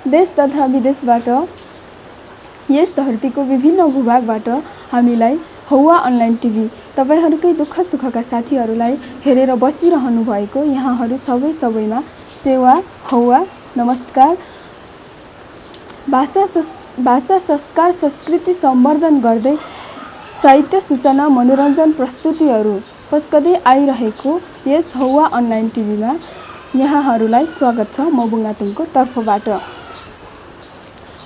देश तथा विदेशबाट यस धरतीको विभिन्न भूभागबाट हामीलाई हौवा अनलाइन टिभी तपाईहरुकै दुःख सुखका साथीहरुलाई हेरेर बसिरहनु भएको यहाँहरु सबैमा सेवा हौवा नमस्कार। भाषा संस्कार संस्कृति सम्वर्धन गर्दै साहित्य सूचना मनोरञ्जन प्रस्तुतिहरु पस्कदै आइरहेको यस हौवा अनलाइन टिभीमा यहाँहरुलाई स्वागत छ म बुङ्गातुङको तर्फबाट।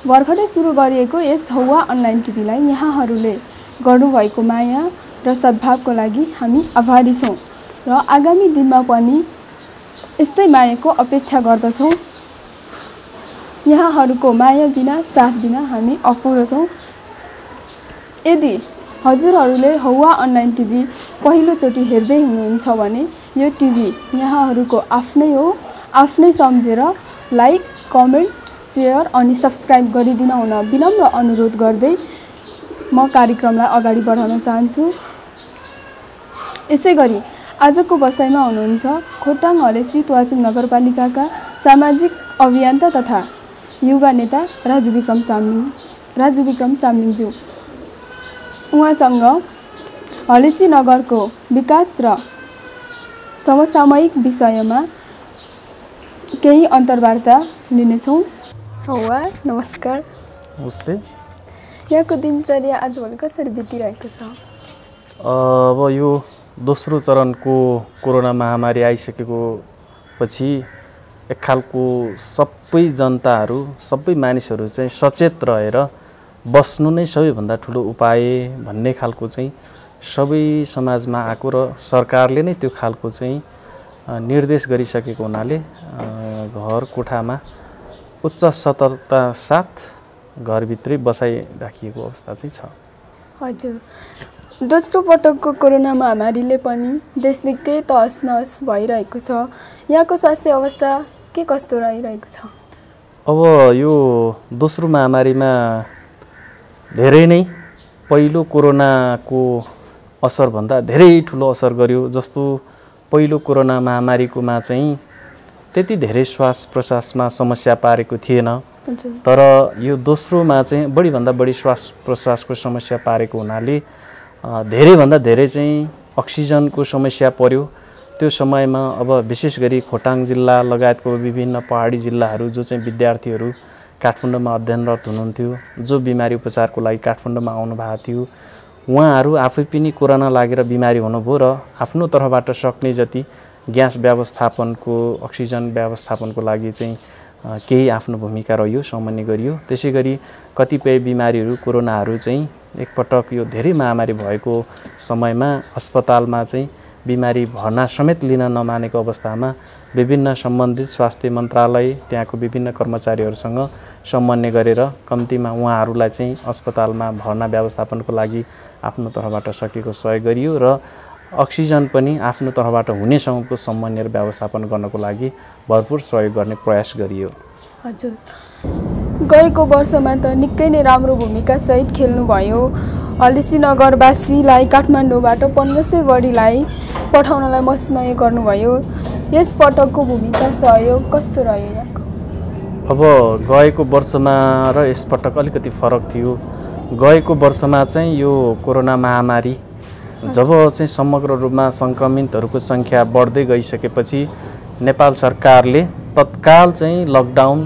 भर्खरै सुरु गरिएको यस हौवा अनलाइन टिभीलाई यहाँहरुले गर्नुभएको माया र सद्भावको लागि हामी आभारी छौं र आगामी दिनमा पनि यस्तै मायाको अपेक्षा गर्दछौं। यहाँहरुको माया बिना साथ बिना हामी अपुरो छौं। यदि हजुरहरुले हौवा अनलाइन टिभी पहिलो चोटि हेर्दै हुनुहुन्छ भने यो टिभी यहाँहरुको आफ्नै हो। आफ्नै सम्झेर लाइक कमेन्ट शेयर अनि सब्स्क्राइब गरिदिन हुन विनम्र अनुरोध गर्दै म कार्यक्रमलाई अगाडि बढाउन चाहन्छु। यसैगरी आजको बसाइमा हुनुहुन्छ खोटाङ हलेसी तुवाचुङ नगरपालिकाका सामाजिक अभियन्ता तथा युवा नेता राजु विक्रम चामलिङज्यू। उहाँसँग हलेसी नगरको विकास र समसामयिक विषयमा केही अन्तर्वार्ता लिनेछौँ। हौवा नमस्कार। नमस्ते। यहाँको दिनचर्या आजभोलि कसरी बितिरहेको छ? अब यो दोस्रो चरणको कोरोना महामारी आइसकेको पछि एक खालको सबै जनताहरू सबै मानिसहरू चाहिँ सचेत रहेर बस्नु नै सबैभन्दा ठुलो उपाय भन्ने खालको चाहिँ सबै समाजमा आएको र सरकारले नै त्यो खालको चाहिँ निर्देश गरिसकेको हुनाले घर कोठामा उच्च सतर्कता साथ घरभित्रै बसाइ राखिएको अवस्था चाहिँ छ। हजुर, दोस्रो पटकको कोरोना महामारीले पनि देश निकै तहस नहस भइरहेको छ। यहाँको स्वास्थ्य अवस्था के कस्तो रहिरहेको छ? अब यो दोस्रो महामारीमा धेरै नै पहिलो कोरोनाको असरभन्दा धेरै ठुलो असर गर्यो। जस्तो पहिलो कोरोना महामारीकोमा चाहिँ त्यति धेरै श्वास प्रश्वासमा समस्या पारेको थिएन, तर यो दोस्रोमा चाहिँ बढीभन्दा बढी श्वास प्रश्वासको समस्या पारेको हुनाले धेरैभन्दा धेरै चाहिँ अक्सिजनको समस्या पर्यो। त्यो समयमा अब विशेष गरी खोटाङ जिल्ला लगायतको विभिन्न पहाडी जिल्लाहरू जो चाहिँ विद्यार्थीहरू काठमाडौँमा अध्ययनरत हुनुहुन्थ्यो, जो बिमारी उपचारको लागि काठमाडौँमा आउनु भएको थियो, उहाँहरू आफै पनि कोरोना लागेर बिमारी हुनुभयो र आफ्नो तर्फबाट सक्ने जति ग्यास व्यवस्थापनको अक्सिजन व्यवस्थापनको लागि चाहिँ केही आफ्नो भूमिका रह्यो, सामान्य गरियो। त्यसैगरी कतिपय बिमारीहरू कोरोनाहरू चाहिँ एकपटक यो धेरै महामारी भएको समयमा अस्पतालमा चाहिँ बिमारी भर्ना समेत लिन नमानेको अवस्थामा विभिन्न सम्बन्धित स्वास्थ्य मन्त्रालय त्यहाँको विभिन्न कर्मचारीहरूसँग समन्वय गरेर कम्तीमा उहाँहरूलाई चाहिँ अस्पतालमा भर्ना व्यवस्थापनको लागि आफ्नो तर्फबाट सकेको सहयोग गरियो र अक्सिजन पनि आफ्नो तर्फबाट हुनेसँगको समन्वय र व्यवस्थापन गर्नको लागि भरपुर सहयोग गर्ने प्रयास गरियो। हजुर, गएको वर्षमा त निकै नै राम्रो भूमिका सहित खेल्नुभयो। हलेसी नगरवासीलाई काठमाडौँबाट 1500 बढीलाई पठाउनलाई मसनय गर्नुभयो। यस पटकको भूमिका सहयोग कस्तो रह्यो यहाँको? अब गएको वर्षमा र यस पटक अलिकति फरक थियो। गएको वर्षमा चाहिँ यो कोरोना महामारी जब चाहिँ समग्र रूपमा सङ्क्रमितहरूको सङ्ख्या बढ्दै गइसकेपछि नेपाल सरकारले तत्काल चाहिँ लकडाउन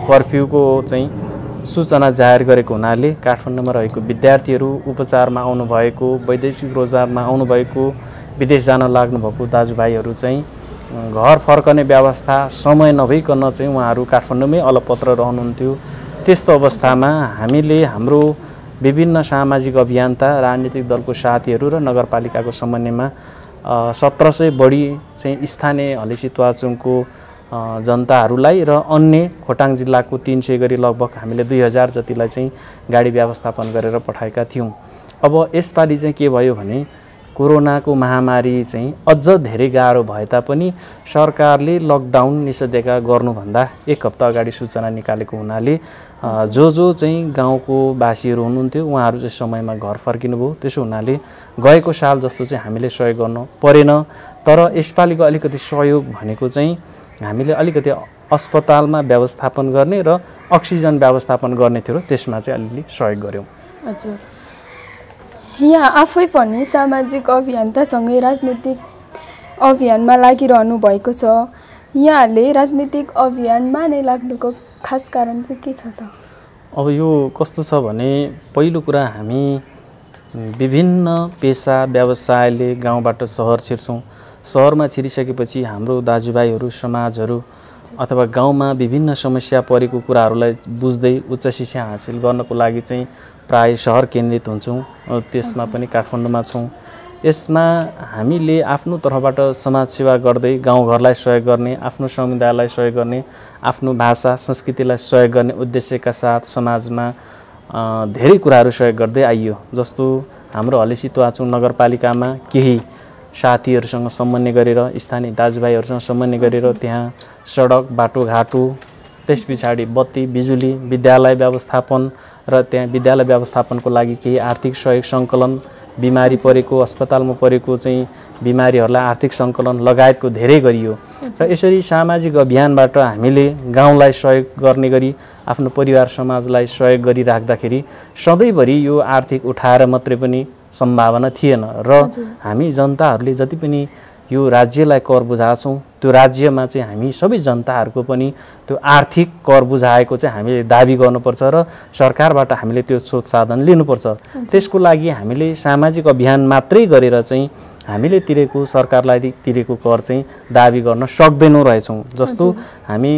कर्फ्यूको चाहिँ सूचना जाहेर गरेको हुनाले काठमाडौँमा रहेको विद्यार्थीहरू, उपचारमा आउनुभएको, वैदेशिक रोजगारमा आउनुभएको, विदेश जान लाग्नुभएको दाजुभाइहरू चाहिँ घर फर्कने व्यवस्था समय नभइकन चाहिँ उहाँहरू काठमाडौँमै अलपत्र रहनुहुन्थ्यो। त्यस्तो अवस्थामा हामीले हाम्रो विभिन्न सामाजिक अभियन्ता, राजनीतिक दलको साथीहरू र नगरपालिकाको समन्वयमा 1700 बढी चाहिँ स्थानीय हलेसी तुवाचुङको जनताहरूलाई र अन्य खोटाङ जिल्लाको 300 गरी लगभग हामीले 2000 जतिलाई चाहिँ गाडी व्यवस्थापन गरेर पठाएका थियौँ। अब यसपालि चाहिँ के भयो भने कोरोनाको महामारी चाहिँ अझ धेरै गाह्रो भए तापनि सरकारले लकडाउन निषेधाज्ञा गर्नुभन्दा एक हप्ता अगाडि सूचना निकालेको हुनाले जो चाहिँ गाउँको वासीहरू हुनुहुन्थ्यो उहाँहरू चाहिँ समयमा घर फर्किनुभयो। त्यसो हुनाले गएको साल जस्तो चाहिँ हामीले सहयोग गर्न परेन। तर यसपालिको अलिकति सहयोग भनेको चाहिँ हामीले अलिकति अस्पतालमा व्यवस्थापन गर्ने र अक्सिजन व्यवस्थापन गर्ने थियो र त्यसमा चाहिँ अलिअलि सहयोग गऱ्यौँ। हजुर, यहाँ आफै पनि सामाजिक अभियन्तासँगै राजनीतिक अभियानमा लागिरहनु भएको छ। यहाँले राजनीतिक अभियानमा नै लाग्नुको खास कारण चाहिँ के छ त? अब यो कस्तो छ भने पहिलो कुरा हामी विभिन्न पेसा व्यवसायले गाउँबाट सहर छिर्छौँ। सहरमा छिरिसकेपछि हाम्रो दाजुभाइहरू समाजहरू अथवा गाउँमा विभिन्न समस्या परेको कुराहरूलाई बुझ्दै उच्च शिक्षा हासिल गर्नको लागि चाहिँ प्राय सहर केन्द्रित हुन्छौँ। त्यसमा पनि काठमाडौँमा छौँ। यसमा हामीले आफ्नो तर्फबाट समाजसेवा गर्दै गाउँघरलाई सहयोग गर्ने, आफ्नो समुदायलाई सहयोग गर्ने, आफ्नो भाषा संस्कृतिलाई सहयोग गर्ने उद्देश्यका साथ समाजमा धेरै कुराहरू सहयोग गर्दै आइयो। जस्तो हाम्रो हलेसी तुवाचुङ नगरपालिकामा केही साथीहरूसँग समन्वय गरेर, स्थानीय दाजुभाइहरूसँग समन्वय गरेर त्यहाँ सडक बाटोघाटो, त्यस पछाडि बत्ती बिजुली, विद्यालय व्यवस्थापन र त्यहाँ विद्यालय व्यवस्थापनको लागि केही आर्थिक सहयोग सङ्कलन, बिमारी परेको अस्पतालमा परेको चाहिँ बिमारीहरूलाई आर्थिक सङ्कलन लगायतको धेरै गरियो। र यसरी सामाजिक अभियानबाट हामीले गाउँलाई सहयोग गर्ने गरी आफ्नो परिवार समाजलाई सहयोग गरिराख्दाखेरि सधैँभरि यो आर्थिक उठाएर मात्रै पनि सम्भावना थिएन र हामी जनताहरूले जति पनि यो राज्यलाई कर बुझाएछौँ त्यो राज्यमा चाहिँ हामी सबै जनताहरूको पनि त्यो आर्थिक कर बुझाएको चाहिँ हामीले दाबी गर्नुपर्छ र सरकारबाट हामीले त्यो स्रोत साधन लिनुपर्छ। त्यसको लागि हामीले सामाजिक अभियान मात्रै गरेर चाहिँ हामीले तिरेको सरकारलाई तिरेको कर चाहिँ दाबी गर्न सक्दैनौँ रहेछौँ। जस्तो हामी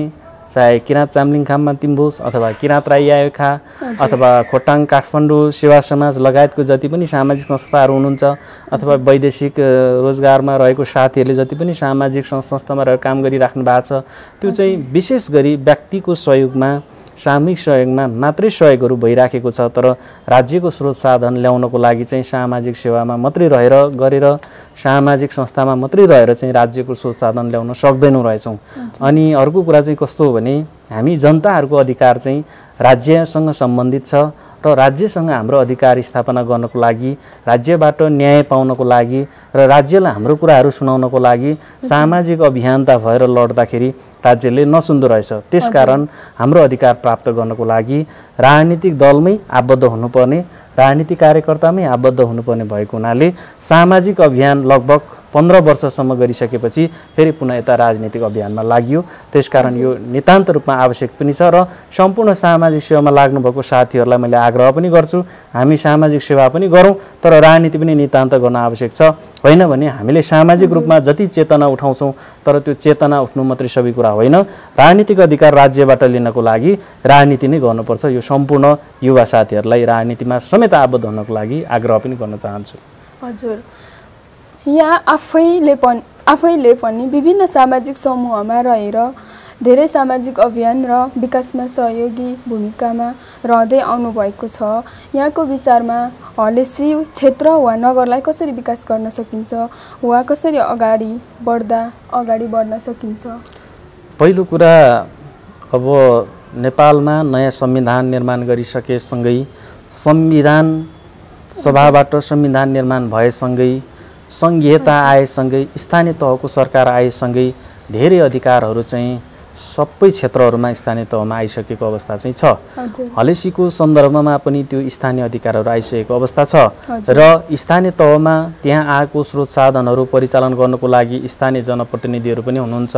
चाहे किराँत चामलिङखाममा तिम्बोस अथवा किराँत राई आयोखा अथवा खोटाङ काठमाडौँ सेवा समाज लगायतको जति पनि सामाजिक संस्थाहरू हुनुहुन्छ अथवा वैदेशिक रोजगारमा रहेको साथीहरूले जति पनि सामाजिक संस्थामा रहेर काम गरिराख्नु भएको छ त्यो चाहिँ विशेष गरी व्यक्तिको सहयोगमा सामूहिक सहयोगमा मात्रै सहयोगहरू भइराखेको छ। तर राज्यको स्रोत साधन ल्याउनको लागि चाहिँ सामाजिक सेवामा मात्रै गरेर सामाजिक संस्थामा मात्रै रहेर चाहिँ राज्यको स्रोत साधन ल्याउन सक्दैनौँ रहेछौँ। अनि अर्को कुरा चाहिँ कस्तो हो भने हामी जनताहरूको अधिकार चाहिँ राज्यसँग सम्बन्धित छ र राज्यसँग हाम्रो अधिकार स्थापना गर्नको लागि, राज्यबाट न्याय पाउनको लागि र राज्यलाई हाम्रो कुराहरू सुनाउनको लागि सामाजिक अभियन्ता भएर लड्दाखेरि राज्यले नसुन्दो रहेछ। त्यसकारण हाम्रो अधिकार प्राप्त गर्नको लागि राजनीतिक दलमै आबद्ध हुनुपर्ने, राजनीतिक कार्यकर्तामै आबद्ध हुनुपर्ने भएको हुनाले सामाजिक अभियान लगभग 15 वर्षसम्म गरिसकेपछि फेरि पुनः यता राजनीतिक अभियानमा लाग्यो। त्यसकारण यो नितान्त रूपमा आवश्यक पनि छ र सम्पूर्ण सामाजिक सेवामा लाग्नुभएको साथीहरूलाई मैले आग्रह पनि गर्छु, हामी सामाजिक सेवा पनि गरौँ तर राजनीति पनि नितान्त गर्न आवश्यक छ। होइन भने हामीले सामाजिक रूपमा जति चेतना उठाउँछौँ तर त्यो चेतना उठ्नु मात्रै सबै कुरा होइन, राजनीतिक अधिकार राज्यबाट लिनको लागि राजनीति नै गर्नुपर्छ। यो सम्पूर्ण युवा साथीहरूलाई राजनीतिमा समेत आबद्ध हुनको लागि आग्रह पनि गर्न चाहन्छु। हजुर, यहाँ आफैले पनि विभिन्न सामाजिक समूहमा रहेर धेरै सामाजिक अभियान र विकासमा सहयोगी भूमिकामा रहँदै आउनुभएको छ। यहाँको विचारमा हलेसी क्षेत्र वा नगरलाई कसरी विकास गर्न सकिन्छ वा कसरी अगाडि बढ्न सकिन्छ? पहिलो कुरा, अब नेपालमा नयाँ संविधान निर्माण गरिसकेसँगै संविधान सभाबाट संविधान निर्माण भएसँगै सङ्घीयता आएसँगै स्थानीय तहको सरकार आएसँगै धेरै अधिकारहरू चाहिँ सबै क्षेत्रहरूमा स्थानीय तहमा आइसकेको अवस्था चाहिँ छ। हलेसीको सन्दर्भमा पनि त्यो स्थानीय अधिकारहरू आइसकेको अवस्था छ र स्थानीय तहमा त्यहाँ आएको स्रोत साधनहरू परिचालन गर्नको लागि स्थानीय जनप्रतिनिधिहरू पनि हुनुहुन्छ।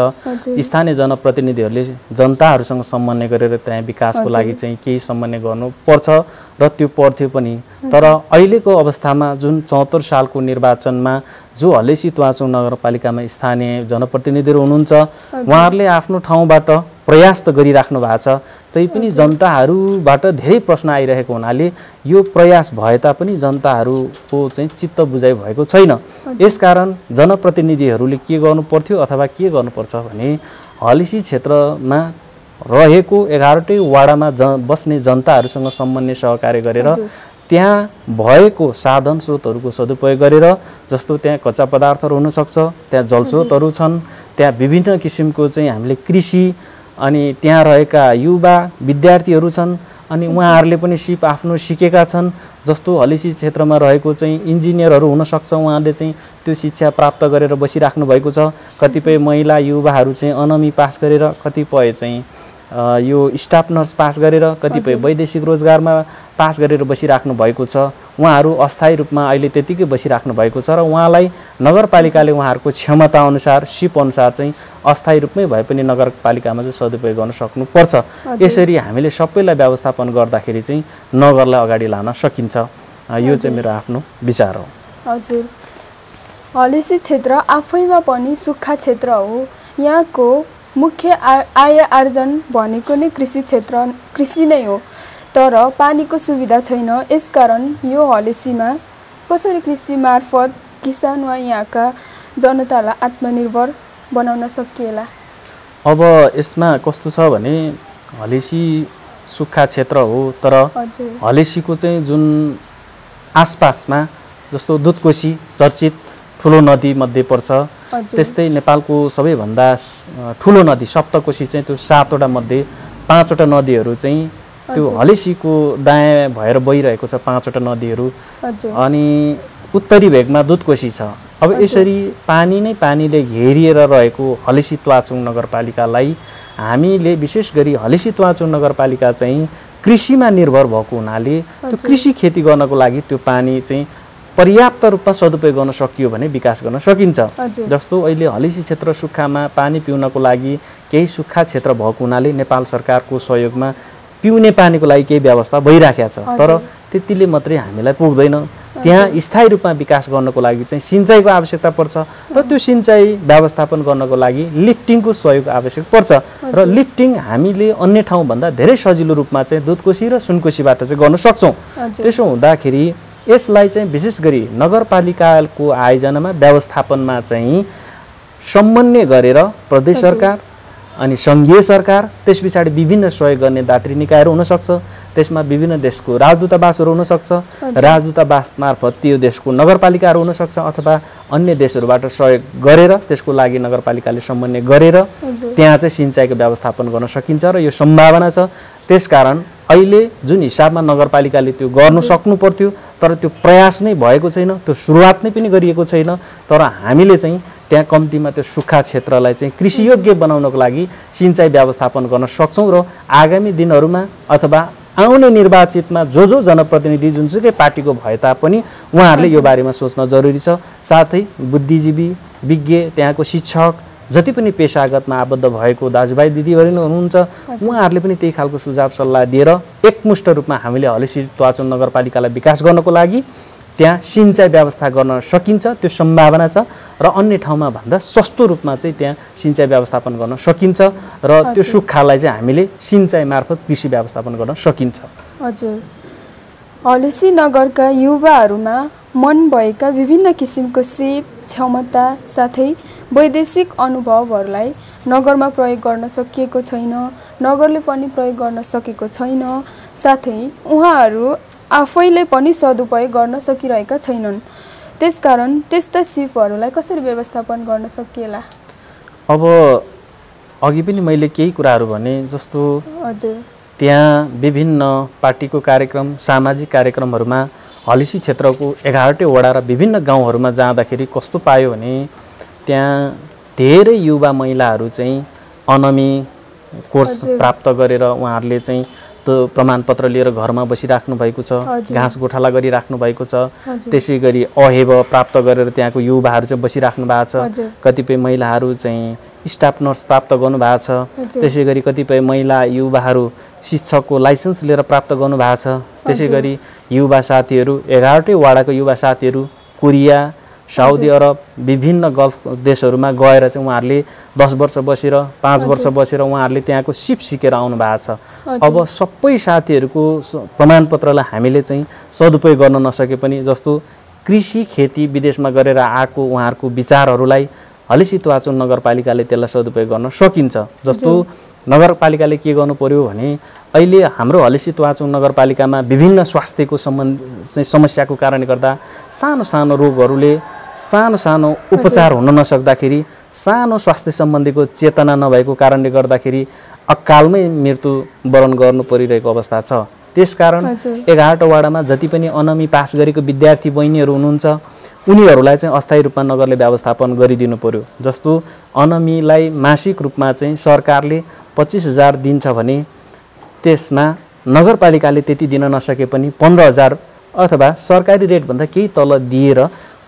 स्थानीय जनप्रतिनिधिहरूले जनताहरूसँग समन्वय गरेर त्यहाँ विकासको लागि चाहिँ केही समन्वय गर्नुपर्छ र त्यो पर्थ्यो पनि। तर अहिलेको अवस्थामा जुन 74 सालको निर्वाचनमा जो हलेसी तुवाचुङ नगरपालिकामा स्थानीय जनप्रतिनिधिहरू हुनुहुन्छ उहाँहरूले आफ्नो ठाउँबाट प्रयास त गरिराख्नु भएको छ, तैपनि जनताहरूबाट धेरै प्रश्न आइरहेको हुनाले यो प्रयास भए तापनि जनताहरूको चाहिँ चित्त बुझाइ भएको छैन। यसकारण जनप्रतिनिधिहरूले के गर्नु पर्थ्यो अथवा के गर्नुपर्छ भने हलेसी क्षेत्रमा रहेको 11वटै वाडामा बस्ने जनताहरूसँग समन्वय सहकार्य गरेर त्यहाँ भएको साधन स्रोतहरूको सदुपयोग गरेर, जस्तो त्यहाँ कच्चा पदार्थहरू हुनसक्छ, त्यहाँ जलस्रोतहरू छन्, त्यहाँ विभिन्न किसिमको चाहिँ हामीले कृषि अनि त्यहाँ रहेका युवा विद्यार्थीहरू छन् अनि उहाँहरूले पनि सिप आफ्नो सिकेका छन्। जस्तो हलेसी क्षेत्रमा रहेको चाहिँ इन्जिनियरहरू हुनसक्छ, उहाँले चाहिँ त्यो शिक्षा प्राप्त गरेर बसिराख्नु भएको छ। कतिपय महिला युवाहरू चाहिँ अनमी पास गरेर, कतिपय चाहिँ यो स्टाफ नर्स पास गरेर, कतिपय वैदेशिक रोजगारमा पास गरेर बसिराख्नु भएको छ। उहाँहरू अस्थायी रूपमा अहिले त्यतिकै बसिराख्नु भएको छ र उहाँलाई नगरपालिकाले उहाँहरूको क्षमता अनुसार सिप अनुसार चाहिँ अस्थायी रूपमै भए पनि नगरपालिकामा चाहिँ सदुपयोग गर्न सक्नुपर्छ। यसरी हामीले सबैलाई व्यवस्थापन गर्दाखेरि चाहिँ नगरलाई अगाडि लान सकिन्छ। यो चाहिँ मेरो आफ्नो विचार हो। हजुर, हलेसी क्षेत्र आफैमा पनि सुक्खा क्षेत्र हो। यहाँको मुख्य आय आर्जन भनेको नै कृषि नै हो, तर पानीको सुविधा छैन। यसकारण यो हलेसीमा कसरी कृषि मार्फत किसान वा यहाँका जनतालाई आत्मनिर्भर बनाउन सकिएला? अब यसमा कस्तो छ भने हलेसी सुक्खा क्षेत्र हो, तर हलेसीको चाहिँ जुन आसपासमा जस्तो दुधकोशी चर्चित ठुलो नदी मध्ये पर्छ, त्यस्तै नेपालको सबैभन्दा ठुलो नदी सप्तकोशी चाहिँ त्यो 7वटा मध्ये 5वटा नदीहरू चाहिँ त्यो हलेसीको दायाँ भएर बहिरहेको छ। 5वटा नदीहरू अनि उत्तरी भेगमा दुधकोशी छ। अब यसरी पानी नै पानीले घेरिएर रहेको हलेसी त्वाचुङ नगरपालिकालाई हामीले विशेष गरी हलेसी त्वाचुङ नगरपालिका चाहिँ कृषिमा निर्भर भएको हुनाले त्यो कृषि खेती गर्नको लागि त्यो पानी चाहिँ पर्याप्त रूपमा सदुपयोग गर्न सकियो भने विकास गर्न सकिन्छ। जस्तो अहिले हलेसी क्षेत्र सुक्खामा पानी पिउनको लागि केही सुक्खा क्षेत्र भएको हुनाले नेपाल सरकारको सहयोगमा पिउने पानीको लागि केही व्यवस्था भइराखेको छ, तर त्यतिले मात्रै हामीलाई पुग्दैन। त्यहाँ स्थायी रूपमा विकास गर्नको लागि चाहिँ सिँचाइको आवश्यकता पर्छ र त्यो सिँचाइ व्यवस्थापन गर्नको लागि लिफ्टिङको सहयोग आवश्यक पर्छ र लिफ्टिङ हामीले अन्य ठाउँभन्दा धेरै सजिलो रूपमा चाहिँ दुधकोशी र सुनकोशीबाट चाहिँ गर्न सक्छौँ। त्यसो हुँदाखेरि यसलाई चाहिँ विशेष गरी नगरपालिकाको आयोजनामा व्यवस्थापनमा चाहिँ समन्वय गरेर प्रदेश सरकार अनि सङ्घीय सरकार, त्यस पछाडि विभिन्न सहयोग गर्ने दात्री निकायहरू हुनसक्छ, त्यसमा विभिन्न देशको राजदूतावासहरू हुनसक्छ, राजदूतावास मार्फत त्यो देशको नगरपालिकाहरू हुनसक्छ, अथवा अन्य देशहरूबाट सहयोग गरेर त्यसको लागि नगरपालिकाले समन्वय गरेर त्यहाँ चाहिँ सिँचाइको व्यवस्थापन गर्न सकिन्छ र यो सम्भावना छ। त्यसकारण अहिले जुन हिसाबमा नगरपालिकाले त्यो गर्नु सक्नु पर्थ्यो, तर त्यो प्रयास नै भएको छैन, त्यो सुरुवात नै पनि गरिएको छैन। तर हामीले चाहिँ त्यहाँ कम्तीमा त्यो सुक्खा क्षेत्रलाई चाहिँ कृषियोग्य बनाउनको लागि सिँचाइ व्यवस्थापन गर्न सक्छौँ र आगामी दिनहरूमा अथवा आउने निर्वाचितमा जो जनप्रतिनिधि जुनसुकै पार्टीको भए तापनि उहाँहरूले यो बारेमा सोच्न जरुरी छ। साथै बुद्धिजीवी, विज्ञ, त्यहाँको शिक्षक, जति पनि पेशागतमा आबद्ध भएको दाजुभाइ दिदीबहिनी हुनुहुन्छ, उहाँहरूले पनि त्यही खालको सुझाव सल्लाह दिएर एकमुष्ट रूपमा हामीले हलेसी त्वाचुङ नगरपालिकालाई विकास गर्नको लागि त्यहाँ सिँचाइ व्यवस्था गर्न सकिन्छ, त्यो सम्भावना छ र अन्य ठाउँमा भन्दा सस्तो रूपमा चाहिँ त्यहाँ सिँचाइ व्यवस्थापन गर्न सकिन्छ र त्यो सुक्खालाई चाहिँ हामीले सिँचाइ मार्फत कृषि व्यवस्थापन गर्न सकिन्छ। हजुर, हलेसी नगरका युवाहरूमा मन भएका विभिन्न किसिमको सिप, क्षमता साथै वैदेशिक अनुभवहरूलाई नगरमा प्रयोग गर्न सकिएको छैन, नगरले पनि प्रयोग गर्न सकेको छैन, साथै उहाँहरू आफैले पनि सदुपयोग गर्न सकिरहेका छैनन्। त्यसकारण त्यस्ता सिपहरूलाई कसरी व्यवस्थापन गर्न सकिएला? अब अघि पनि मैले केही कुराहरू भने जस्तो त्यहाँ विभिन्न पार्टीको कार्यक्रम, सामाजिक कार्यक्रमहरूमा हलेसी क्षेत्रको 11वटै वडा र विभिन्न गाउँहरूमा जाँदाखेरि कस्तो पायो भने त्यहाँ धेरै युवा महिलाहरू चाहिँ अनमी कोर्स प्राप्त गरेर उहाँहरूले चाहिँ त्यो प्रमाणपत्र लिएर घरमा बसिराख्नु भएको छ, घाँस गोठाला गरिराख्नु भएको छ। त्यसै गरी अहेब प्राप्त गरेर त्यहाँको युवाहरू चाहिँ बसिराख्नु भएको छ। कतिपय महिलाहरू चाहिँ स्टाफ नर्स प्राप्त गर्नु भएको छ। त्यसै गरी कतिपय महिला युवाहरू शिक्षकको लाइसेन्स लिएर प्राप्त गर्नु भएको छ। त्यसै गरी युवा साथीहरू 11वटै वडाको युवा साथीहरू कोरिया, साउदी अरब, विभिन्न गल्फ देशहरूमा गएर चाहिँ उहाँहरूले 10 वर्ष बसेर 5 वर्ष बसेर उहाँहरूले त्यहाँको सिप सिकेर आउनु भएको छ। अब सबै साथीहरूको प्रमाणपत्रलाई हामीले चाहिँ सदुपयोग गर्न नसके पनि जस्तो कृषि खेती विदेशमा गरेर आएको उहाँहरूको विचारहरूलाई हलेसी त्वाचुङ नगरपालिकाले त्यसलाई सदुपयोग गर्न सकिन्छ। जस्तो नगरपालिकाले के गर्नु पर्यो भने अहिले हाम्रो हलेसी त्वाचुङ नगरपालिकामा विभिन्न स्वास्थ्यको समस्याको कारणले गर्दा सानो सानो रोगहरूले सानो सानो उपचार हुन नसक्दाखेरि, सानो स्वास्थ्य सम्बन्धीको चेतना नभएको कारणले गर्दाखेरि अकालमै मृत्युवरण गर्नु परिरहेको अवस्था छ। त्यसकारण 11वटा वाडामा जति पनि अनमी पास गरेको विद्यार्थी बहिनीहरू हुनुहुन्छ उनीहरूलाई चाहिँ अस्थायी रूपमा नगरले व्यवस्थापन गरिदिनु पर्यो। जस्तो अनमीलाई मासिक रूपमा चाहिँ सरकारले 25,000 दिन्छ भने त्यसमा नगरपालिकाले त्यति दिन नसके पनि 15,000 अथवा सरकारी रेटभन्दा केही तल दिएर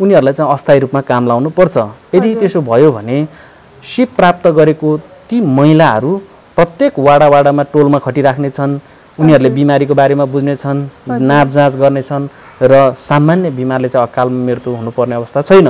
उनीहरूलाई चाहिँ अस्थायी रूपमा काम लाउनु पर्छ। यदि त्यसो भयो भने सिप प्राप्त गरेको ती महिलाहरू प्रत्येक वाडामा टोलमा खटिराख्ने छन्, उनीहरूले बिमारीको बारेमा बुझ्नेछन्, नाप जाँच गर्नेछन् र सामान्य बिमारले चाहिँ अकालमा मृत्यु हुनुपर्ने अवस्था छैन।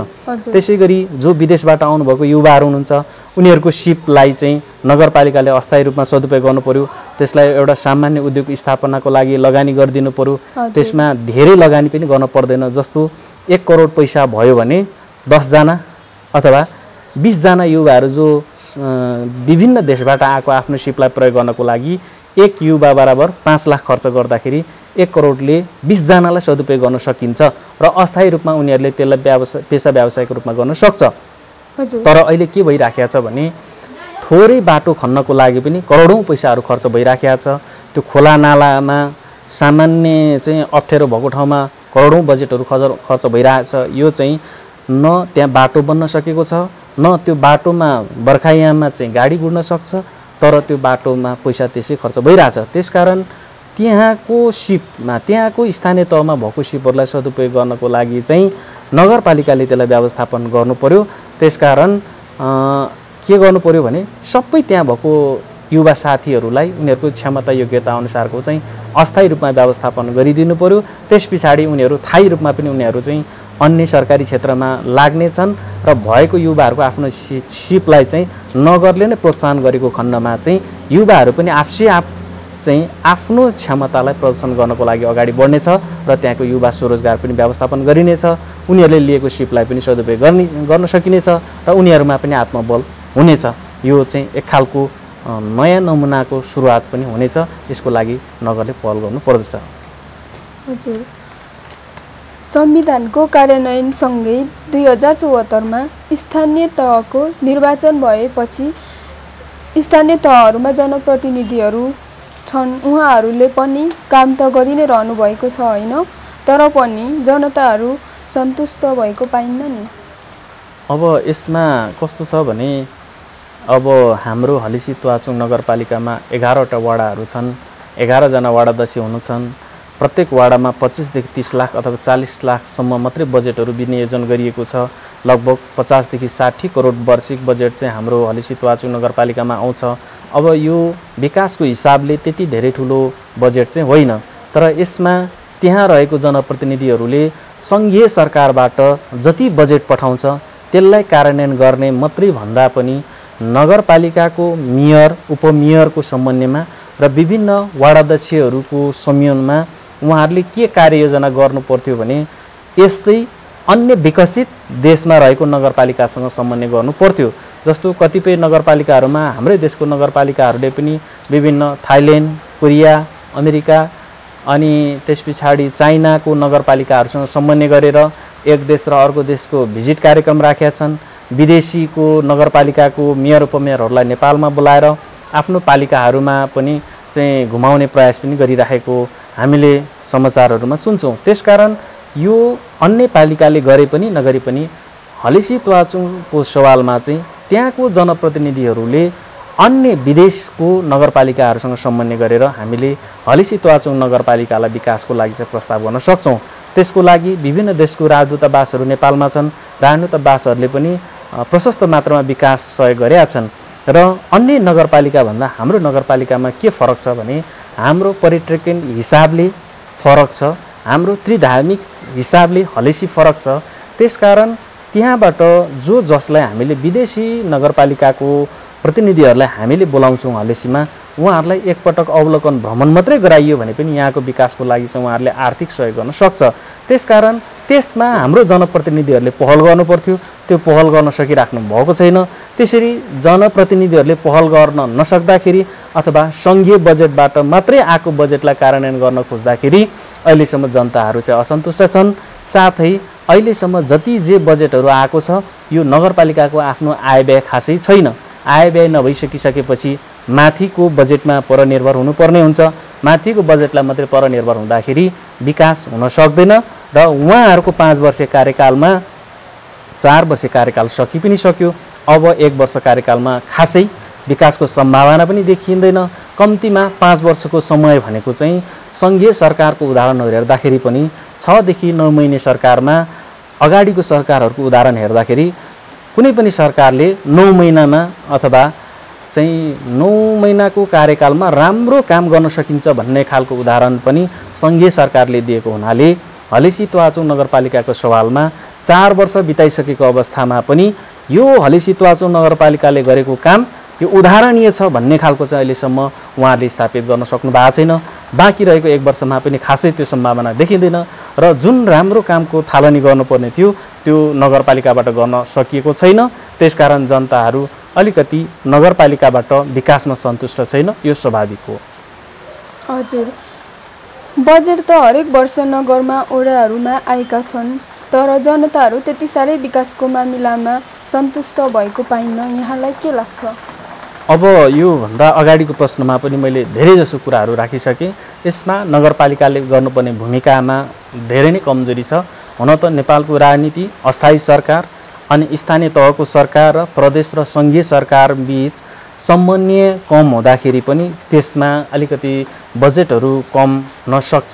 त्यसैगरी जो विदेशबाट आउनुभएको युवाहरू हुनुहुन्छ उनीहरूको सिपलाई चाहिँ नगरपालिकाले अस्थायी रूपमा सदुपयोग गर्नु पर्यो। त्यसलाई एउटा सामान्य उद्योग स्थापनाको लागि लगानी गरिदिनु पर्यो। त्यसमा धेरै लगानी पनि गर्न पर्दैन। जस्तो 1 करोड पैसा भयो भने 10 जना अथवा 20 जना युवाहरू जो विभिन्न देशबाट आएको आफ्नो सिपलाई प्रयोग गर्नको लागि एक युवा बराबर 5 लाख खर्च गर्दाखेरि 1 करोडले 20 जनालाई सदुपयोग गर्न सकिन्छ र अस्थायी रूपमा उनीहरूले त्यसलाई पेसा व्यवसायको रूपमा गर्न सक्छ। तर अहिले के भइराखेको छ भने थोरै बाटो खन्नको लागि पनि करोडौं पैसाहरू खर्च भइराखेको छ। त्यो खोला नालामा सामान्य चाहिँ अप्ठ्यारो भएको ठाउँमा करोडौं बजेटहरू खर्च भइरहेछ। यो चाहिँ न त्यहाँ बाटो बन्न सकेको छ, न त्यो बाटोमा बर्खायाममा चाहिँ गाडी गुड्न सक्छ, तर त्यो बाटोमा पैसा त्यसै खर्च भइरहेछ। त्यसकारण त्यहाँको सिपमा त्यहाँको स्थानीय तहमा भएको सिपहरूलाई सदुपयोग गर्नको लागि चाहिँ नगरपालिकाले त्यसलाई व्यवस्थापन गर्नु पर्यो। त्यसकारण के गर्नु पर्यो भने सबै त्यहाँ भएको युवा साथीहरूलाई उनीहरूको क्षमता योग्यता अनुसारको चाहिँ अस्थायी रूपमा व्यवस्थापन गरिदिनु पर्यो। त्यस पछाडि उनीहरू थायी रूपमा पनि उनीहरू चाहिँ अन्य सरकारी क्षेत्रमा लाग्नेछन् र भएको युवाहरूको आफ्नो सिपलाई चाहिँ नगरले नै प्रोत्साहन गरेको खण्डमा चाहिँ युवाहरू पनि आफै आफ चाहिँ आफ्नो क्षमतालाई प्रदर्शन गर्नको लागि अगाडि बढ्नेछ र त्यहाँको युवा स्वरोजगार पनि व्यवस्थापन गरिनेछ। उनीहरूले लिएको सिपलाई पनि सदुपयोग गर्न सकिनेछ र उनीहरूमा पनि आत्मबल हुनेछ। यो चाहिँ एक खालको नयाँ नमुनाको सुरुवात पनि हुनेछ। यसको लागि नगरले पहल गर्नु पर्दछ। हजुर, संविधानको कार्यान्वयनसँगै 2074मा स्थानीय तहको निर्वाचन भएपछि स्थानीय तहहरूमा जनप्रतिनिधिहरू छन्। उहाँहरूले पनि काम त गरि नै रहनु भएको छ होइन, तर पनि जनताहरू सन्तुष्ट भएको पाइन्न नि। अब यसमा कस्तो छ भने अब हाम्रो हलिसी तुवाचुङ नगरपालिकामा 11वटा वाडाहरू छन्। 11 जना वाडाध्यक्ष हुन्छन्। प्रत्येक वाडामा 25 देखि 30 लाख अथवा 40 लाखसम्म मात्रै बजेटहरू विनियोजन गरिएको छ। लगभग 50 देखि 60 करोड वार्षिक बजेट चाहिँ हाम्रो हलिसी तुवाचुङ नगरपालिकामा आउँछ। अब यो विकासको हिसाबले त्यति धेरै ठुलो बजेट चाहिँ होइन, तर यसमा त्यहाँ रहेको जनप्रतिनिधिहरूले सङ्घीय सरकारबाट जति बजेट पठाउँछ त्यसलाई कार्यान्वयन गर्ने मात्रै भन्दा पनि नगरपालिकाको मेयर उपमेयरको समन्वयमा र विभिन्न वाडाध्यक्षहरूको संयोजनमा उहाँहरूले के कार्ययोजना गर्नु पर्थ्यो भने यस्तै अन्य विकसित देशमा रहेको नगरपालिकासँग समन्वय गर्नु पर्थ्यो। जस्तो कतिपय नगरपालिकाहरूमा हाम्रै देशको नगरपालिकाहरूले पनि विभिन्न थाइल्यान्ड, कोरिया, अमेरिका अनि त्यस पछाडि चाइनाको नगरपालिकाहरूसँग समन्वय गरेर एक देश र अर्को देशको भिजिट कार्यक्रम राखेका छन्। विदेशीको नगरपालिकाको मेयर उपमेयरहरूलाई नेपालमा बोलाएर आफ्नो पालिकाहरूमा पनि चाहिँ घुमाउने प्रयास पनि गरिराखेको हामीले समाचारहरूमा सुन्छौँ। त्यसकारण यो अन्य पालिकाले गरे पनि नगरे पनि हलिसी तुवाचुङको सवालमा चाहिँ त्यहाँको जनप्रतिनिधिहरूले अन्य विदेशको नगरपालिकाहरूसँग समन्वय गरेर हामीले हलिसी तुवाचुङ नगरपालिकालाई विकासको लागि चाहिँ प्रस्ताव गर्न सक्छौँ। त्यसको लागि विभिन्न देशको राजदूतावासहरू नेपालमा छन्। राजदूतावासहरूले पनि प्रशस्त मात्रामा विकास सहयोग गरेका छन् र अन्य नगरपालिका भन्दा हाम्रो नगरपालिकामा के फरक छ भने हाम्रो पर्यटकीय हिसाबले फरक छ, हाम्रो त्रिधार्मिक हिसाबले हलिसी फरक छ। त्यसकारण त्यहाँबाट जो जसलाई हामीले विदेशी नगरपालिकाको प्रतिनिधिहरूलाई हामीले बोलाउँछौँ हलिसीमा, उहाँहरूलाई एकपटक अवलोकन भ्रमण मात्रै गराइयो भने पनि यहाँको विकासको लागि चाहिँ उहाँहरूले आर्थिक सहयोग गर्न सक्छ। त्यसकारण त्यसमा हाम्रो जनप्रतिनिधिहरूले पहल गर्नु पर्थ्यो। त्यो पहल गर्न सकिराख्नु भएको छैन। त्यसरी जनप्रतिनिधिहरूले पहल गर्न नसक्दाखेरि अथवा सङ्घीय बजेटबाट मात्रै आएको बजेटलाई कार्यान्वयन गर्न खोज्दाखेरि अहिलेसम्म जनताहरू चाहिँ असन्तुष्ट छन्। साथै अहिलेसम्म जति जे बजेटहरू आएको छ यो नगरपालिकाको आफ्नो आय व्यय खासै छैन। आय व्यय नभइसकिसकेपछि माथिको बजेटमा पर निर्भर हुनुपर्ने हुन्छ। माथिको बजेटलाई मात्रै परनिर्भर हुँदाखेरि विकास हुन सक्दैन र उहाँहरूको 5 वर्षे कार्यकालमा 4 वर्षे कार्यकाल सकि पनि सक्यो। अब 1 वर्ष कार्यकालमा खासै विकासको सम्भावना पनि देखिँदैन। कम्तीमा 5 वर्षको समय भनेको चाहिँ सङ्घीय सरकारको उदाहरणहरू हेर्दाखेरि पनि 6 देखि 9 महिने सरकारमा अगाडिको सरकारहरूको उदाहरण हेर्दाखेरि कुनै पनि सरकारले 9 महिनामा अथवा चाहिँ 9 महिनाको कार्यकालमा राम्रो काम गर्न सकिन्छ भन्ने खालको उदाहरण पनि सङ्घीय सरकारले दिएको हुनाले हलेसी तुवाचुङ नगरपालिकाको सवालमा 4 वर्ष बिताइसकेको अवस्थामा पनि यो हलेसी तुवाचुङ नगरपालिकाले गरेको काम यो उदाहरणीय छ भन्ने खालको चाहिँ अहिलेसम्म उहाँले स्थापित गर्न सक्नु भएको छैन। बाँकी रहेको 1 वर्षमा पनि खासै त्यो सम्भावना देखिँदैन र जुन राम्रो कामको थालनी गर्नुपर्ने थियो त्यो नगरपालिकाबाट गर्न सकिएको छैन। त्यसकारण जनताहरू अलिकति नगरपालिकाबाट विकासमा सन्तुष्ट छैन, यो स्वाभाविक हो। हजुर, बजेट त हरेक वर्ष नगरमा ओडाहरूमा आएका छन्, तर जनताहरू त्यति साह्रै विकासको मामिलामा सन्तुष्ट भएको पाइन्न। यहाँलाई के लाग्छ? अब यो भन्दा अगाडिको प्रश्नमा पनि मैले धेरै जसो कुराहरू राखिसकेँ। यसमा नगरपालिकाले गर्नुपर्ने भूमिकामा धेरै नै कमजोरी छ। हुन त नेपालको राजनीति अस्थायी सरकार अनि स्थानीय तहको सरकार र प्रदेश र सङ्घीय सरकार बीच समन्वय कम हुँदाखेरि पनि त्यसमा अलिकति बजेटहरू कम हुन सक्छ।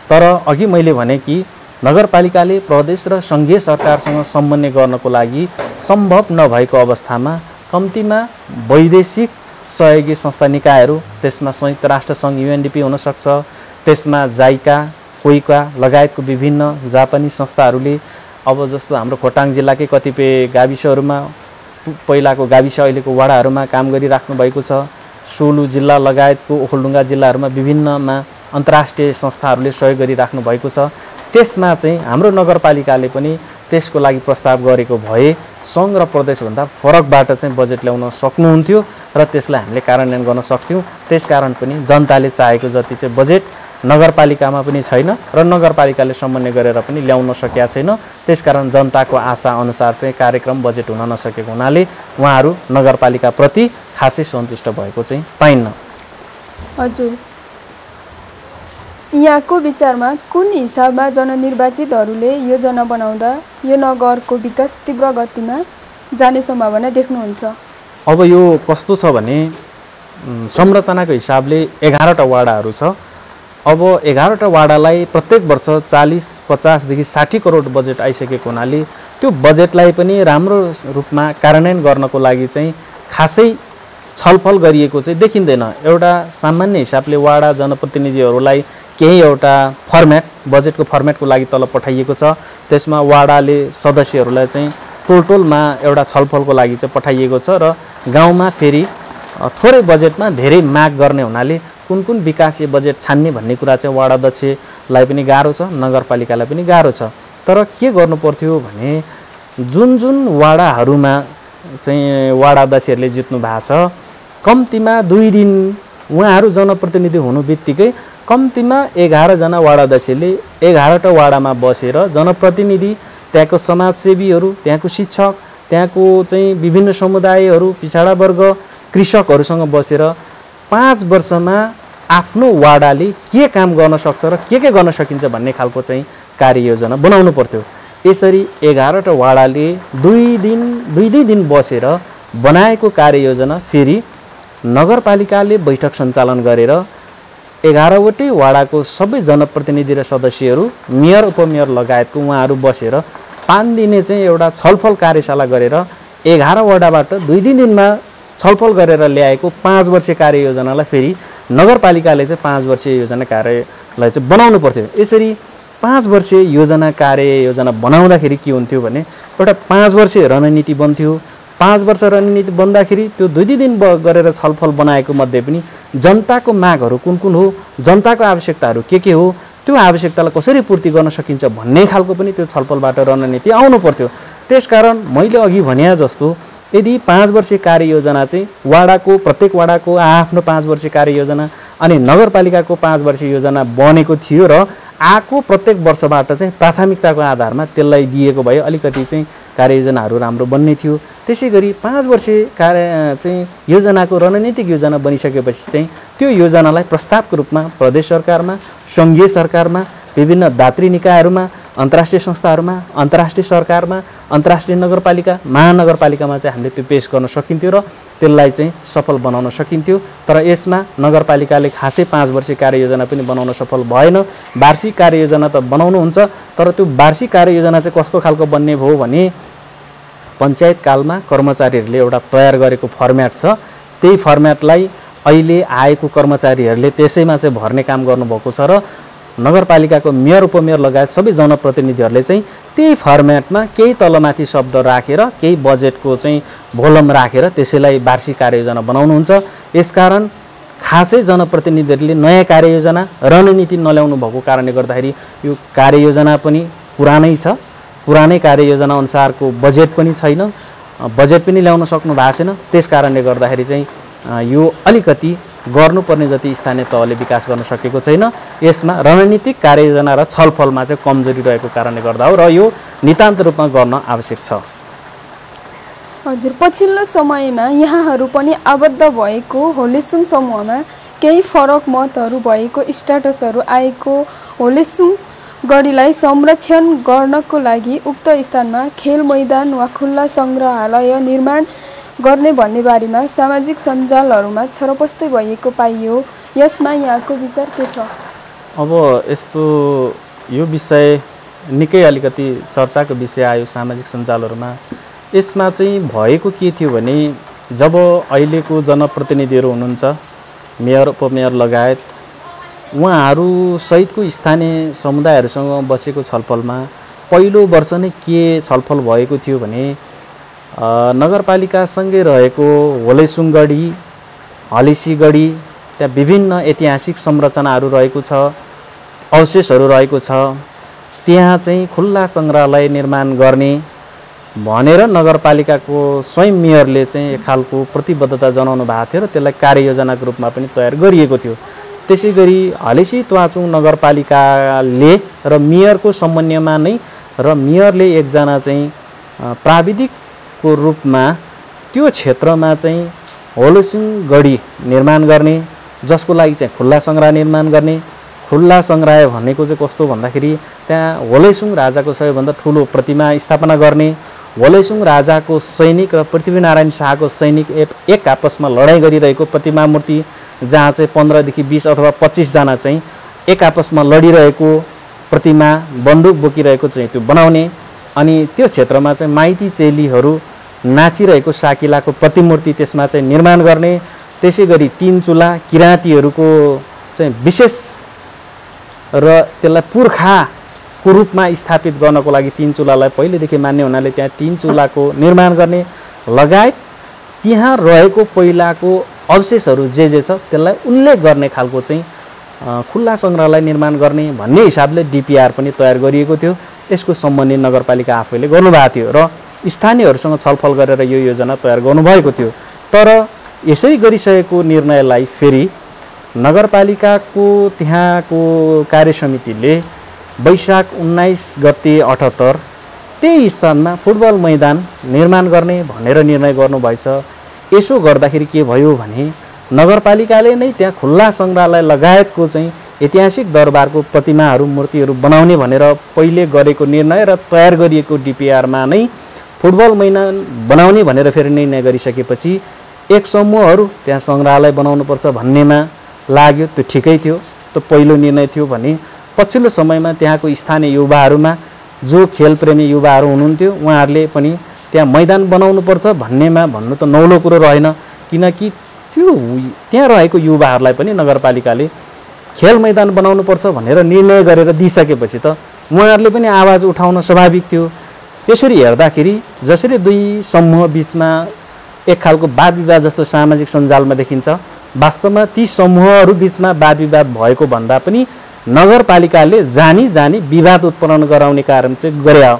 तर अघि मैले भने कि नगरपालिकाले प्रदेश र सङ्घीय सरकारसँग समन्वय गर्नको लागि सम्भव नभएको अवस्थामा कम्तीमा वैदेशिक सहयोगी संस्था निकायहरू, त्यसमा संयुक्त राष्ट्र सङ्घ UNDP हुनसक्छ, त्यसमा जाइका, कोइका लगायतको विभिन्न जापानी संस्थाहरूले अब जस्तो हाम्रो खोटाङ जिल्लाकै कतिपय गाविसहरूमा, पहिलाको गाविस अहिलेको वडाहरूमा काम गरिराख्नु भएको छ। सोलु जिल्ला लगायतको ओखलढुङ्गा जिल्लाहरूमा विभिन्नमा अन्तर्राष्ट्रिय संस्थाहरूले सहयोग गरिराख्नु भएको छ। त्यसमा चाहिँ हाम्रो नगरपालिकाले पनि त्यसको लागि प्रस्ताव गरेको भए सङ्घ र प्रदेशभन्दा फरकबाट चाहिँ बजेट ल्याउन सक्नुहुन्थ्यो र त्यसलाई हामीले कार्यान्वयन गर्न सक्थ्यौँ। त्यसकारण पनि जनताले चाहेको जति चाहिँ बजेट नगरपालिकामा पनि छैन र नगरपालिकाले समन्वय गरेर पनि ल्याउन सकेका छैन। त्यसकारण जनताको आशा अनुसार चाहिँ कार्यक्रम बजेट हुन नसकेको हुनाले उहाँहरू नगरपालिकाप्रति खासै सन्तुष्ट भएको चाहिँ पाइन्न। हजुर, यहाँको विचारमा कुन हिसाबमा जननिर्वाचितहरूले योजना बनाउँदा यो नगरको विकास तीव्र गतिमा जाने सम्भावना देख्नुहुन्छ? अब यो कस्तो छ भने संरचनाको हिसाबले 11वटा वाडाहरू छ। अब 11वटा वाडालाई प्रत्येक वर्ष 40-50 देखि 60 करोड बजेट आइसकेको हुनाले त्यो बजेटलाई पनि राम्रो रूपमा कार्यान्वयन गर्नको लागि चाहिँ खासै छलफल गरिएको चाहिँ देखिँदैन। एउटा सामान्य हिसाबले वाडा जनप्रतिनिधिहरूलाई केही एउटा फर्मेट, बजेटको फर्मेटको लागि तल पठाइएको छ। त्यसमा वाडाले सदस्यहरूलाई चाहिँ टोलटोलमा एउटा छलफलको लागि चाहिँ पठाइएको छ र गाउँमा फेरि थोरै बजेटमा धेरै माग गर्ने हुनाले कुन कुन विकासीय बजेट छान्ने भन्ने कुरा चाहिँ वाडा अध्यक्षलाई पनि गाह्रो छ, नगरपालिकालाई पनि गाह्रो छ। तर के गर्नु पर्थ्यो भने जुन जुन वाडाहरूमा चाहिँ वाडा अध्यक्षहरूले जित्नु भएको छ, कम्तीमा 2 दिन उहाँहरू जनप्रतिनिधि हुनु बित्तिकै कम्तीमा 11 जना वाडा अध्यक्षले 11वटा वाडामा बसेर जनप्रतिनिधि, त्यहाँको समाजसेवीहरू, त्यहाँको शिक्षक, त्यहाँको चाहिँ विभिन्न समुदायहरू, पिछाडा वर्ग, कृषकहरूसँग बसेर 5 वर्षमा आफ्नो वाडाले के काम गर्न सक्छ र के गर्न सकिन्छ भन्ने खालको चाहिँ कार्ययोजना बनाउनु पर्थ्यो। यसरी 11वटा वाडाले 2 दिन बसेर बनाएको कार्ययोजना फेरि नगरपालिकाले बैठक सञ्चालन गरेर 11वटै वाडाको सबै जनप्रतिनिधि र सदस्यहरू, मेयर उपमेयर लगायतको उहाँहरू बसेर 5 दिने चाहिँ एउटा छलफल कार्यशाला गरेर 11 वडाबाट 2 दिनमा छलफल गरेर ल्याएको 5 वर्षीय कार्ययोजनालाई फेरि नगरपालिकाले चाहिँ 5 वर्षीय योजना कार्यलाई चाहिँ बनाउनु पर्थ्यो। यसरी 5 वर्षीय योजना कार्ययोजना बनाउँदाखेरि के हुन्थ्यो भने एउटा 5 वर्षीय रणनीति बन्थ्यो। 5 वर्ष रणनीति बन्दाखेरि त्यो 2 दिन गरेर छलफल बनाएको मध्ये पनि जनताको मागहरू कुन कुन हो, जनताको आवश्यकताहरू के हो, त्यो आवश्यकतालाई कसरी पूर्ति गर्न सकिन्छ भन्ने खालको पनि त्यो छलफलबाट रणनीति आउनु पर्थ्यो। त्यसकारण मैले अघि भने जस्तो यदि 5 वर्षीय कार्ययोजना चाहिँ वाडाको प्रत्येक वाडाको आफ्नो 5 वर्षीय कार्ययोजना अनि नगरपालिकाको 5 वर्षीय योजना बनेको थियो र आएको प्रत्येक वर्षबाट चाहिँ प्राथमिकताको आधारमा त्यसलाई दिएको भए अलिकति चाहिँ कार्ययोजनाहरू राम्रो बन्ने थियो। त्यसै गरी 5 वर्षीय चाहिँ योजनाको रणनीतिक योजना बनिसकेपछि चाहिँ त्यो योजनालाई प्रस्तावको रूपमा प्रदेश सरकारमा, सङ्घीय सरकारमा, विभिन्न दात्री निकायहरूमा, अन्तर्राष्ट्रिय संस्थाहरूमा, अन्तर्राष्ट्रिय सरकारमा, अन्तर्राष्ट्रिय नगरपालिका, महानगरपालिकामा चाहिँ हामीले त्यो पेश गर्न सकिन्थ्यो र त्यसलाई चाहिँ सफल बनाउन सकिन्थ्यो। तर यसमा नगरपालिकाले खासै 5 वर्षीय कार्ययोजना पनि बनाउन सफल भएन। वार्षिक कार्ययोजना त बनाउनुहुन्छ, तर त्यो वार्षिक कार्ययोजना चाहिँ कस्तो खालको बन्ने भयो भने पञ्चायत कालमा कर्मचारीहरूले एउटा तयार गरेको फर्म्याट छ, त्यही फर्म्याटलाई अहिले आएको कर्मचारीहरूले त्यसैमा चाहिँ भर्ने काम गर्नुभएको छ र नगरपालिकाको मेयर, उपमेयर लगायत सबै जनप्रतिनिधिहरूले चाहिँ त्यही फर्म्याटमा केही तलमाथि शब्द राखेर, केही बजेटको चाहिँ भोलम राखेर त्यसैलाई वार्षिक कार्ययोजना बनाउनुहुन्छ। यसकारण खासै जनप्रतिनिधिहरूले नयाँ कार्ययोजना, रणनीति नल्याउनु भएको कारणले गर्दाखेरि यो कार्ययोजना पनि पुरानै छ। पुरानै कार्ययोजना अनुसारको बजेट पनि छैन, बजेट पनि ल्याउन सक्नु भएको छैन। त्यस कारणले गर्दाखेरि चाहिँ यो अलिकति गर्नुपर्ने जति स्थानीय तहले विकास गर्न सकेको छैन। यसमा रणनीतिक कार्ययोजना र छलफलमा चाहिँ कमजोरी रहेको कारणले गर्दा हो र यो नितान्त रूपमा गर्न आवश्यक छ। हजुर, पछिल्लो समयमा यहाँहरू पनि आबद्ध भएको होलेसुङ समूहमा केही फरक मतहरू भएको स्ट्याटसहरू आएको होलेसुङ गढीलाई संरक्षण गर्नको लागि उक्त स्थानमा खेल मैदान वा खुल्ला सङ्ग्रहालय निर्माण गर्ने भन्ने बारेमा सामाजिक सञ्जालहरूमा छरपस्ती भएको पाइयो। यसमा यहाँको विचार के छ? अब यस्तो यो विषय निकै अलिकति चर्चाको विषय आयो सामाजिक सञ्जालहरूमा। यसमा चाहिँ भएको के थियो भने जब अहिलेको जनप्रतिनिधिहरू हुनुहुन्छ, मेयर, उपमेयर लगायत, उहाँहरू सहितको स्थानीय समुदायहरूसँग बसेको छलफलमा पहिलो वर्ष नै के छलफल भएको थियो भने नगरपालिकासँगै रहेको होलेसुङ गढी, हलेसी गढी, त्यहाँ विभिन्न ऐतिहासिक संरचनाहरू रहेको छ, अवशेषहरू रहेको छ, त्यहाँ चाहिँ खुल्ला सङ्ग्रहालय निर्माण गर्ने भनेर नगरपालिकाको स्वयं मेयरले चाहिँ एक खालको प्रतिबद्धता जनाउनु भएको थियो र त्यसलाई कार्ययोजनाको रूपमा पनि तयार गरिएको थियो। त्यसै गरी हलेसी त्वाचुङ नगरपालिकाले र मेयरको समन्वयमा नै र मेयरले एकजना चाहिँ प्राविधिकको रूपमा त्यो क्षेत्रमा चाहिँ होलेसुङ गढी निर्माण गर्ने, जसको लागि चाहिँ खुल्ला सङ्ग्रहालय निर्माण गर्ने। खुल्ला सङ्ग्रहालय भनेको चाहिँ कस्तो भन्दाखेरि त्यहाँ होलेसुङ राजाको सबैभन्दा ठुलो प्रतिमा स्थापना गर्ने, होलेसुङ राजाको सैनिक र पृथ्वीनारायण शाहको सैनिक एक आपसमा लडाइँ गरिरहेको प्रतिमा मूर्ति, जहाँ चाहिँ 15 देखि 20 अथवा 25 जना चाहिँ एक आपसमा लडिरहेको प्रतिमा, बन्दुक बोकिरहेको चाहिँ त्यो बनाउने। अनि त्यो क्षेत्रमा चाहिँ माइती चेलीहरू नाचिरहेको साकिलाको प्रतिमूर्ति त्यसमा चाहिँ निर्माण गर्ने। त्यसै गरी 3 चुला किराँतीहरूको चाहिँ विशेष र त्यसलाई पुर्खाको रूपमा स्थापित गर्नको लागि 3 चुलालाई पहिलेदेखि मान्ने हुनाले त्यहाँ 3 चुलाको निर्माण गर्ने लगायत त्यहाँ रहेको पहिलाको अवशेषहरू जे छ त्यसलाई उल्लेख गर्ने खालको चाहिँ खुल्ला सङ्ग्रहालय निर्माण गर्ने भन्ने हिसाबले डिपिआर पनि तयार गरिएको थियो। यसको सम्बन्धित नगरपालिका आफैले गर्नुभएको थियो र स्थानीयहरूसँग छलफल गरेर यो योजना तयार गर्नुभएको थियो। तर यसरी गरिसकेको निर्णयलाई फेरि नगरपालिकाको त्यहाँको कार्यसमितिले वैशाख 19 गते 78 त्यही स्थानमा फुटबल मैदान निर्माण गर्ने भनेर निर्णय गर्नुभएछ। यसो गर्दाखेरि के भयो भने नगरपालिकाले नै त्यहाँ खुल्ला सङ्ग्रहालय लगायतको चाहिँ ऐतिहासिक दरबारको प्रतिमाहरू, मूर्तिहरू बनाउने भनेर पहिले गरेको निर्णय र तयार गरिएको डिपिआरमा नै फुटबल मैदान बनाउने भनेर फेरि निर्णय गरिसकेपछि एक समूहहरू त्यहाँ सङ्ग्रहालय बनाउनुपर्छ भन्नेमा लाग्यो। त्यो ठिकै थियो, त्यो पहिलो निर्णय थियो भने पछिल्लो समयमा त्यहाँको स्थानीय युवाहरूमा जो खेलप्रेमी युवाहरू हुनुहुन्थ्यो उहाँहरूले पनि त्यहाँ मैदान बनाउनुपर्छ भन्नेमा भन्नु त नौलो कुरो रहेन, किनकि त्यो त्यहाँ रहेको युवाहरूलाई पनि नगरपालिकाले खेल मैदान बनाउनुपर्छ भनेर निर्णय गरेर दिइसकेपछि त उहाँहरूले पनि आवाज उठाउन स्वाभाविक थियो। यसरी हेर्दाखेरि जसरी दुई समूह बिचमा एक खालको वाद विवाद जस्तो सामाजिक सञ्जालमा देखिन्छ, वास्तवमा ती समूहहरू बिचमा वाद विवाद भएको भन्दा पनि नगरपालिकाले जानी जानी विवाद उत्पन्न गराउने कारण चाहिँ गरे हो।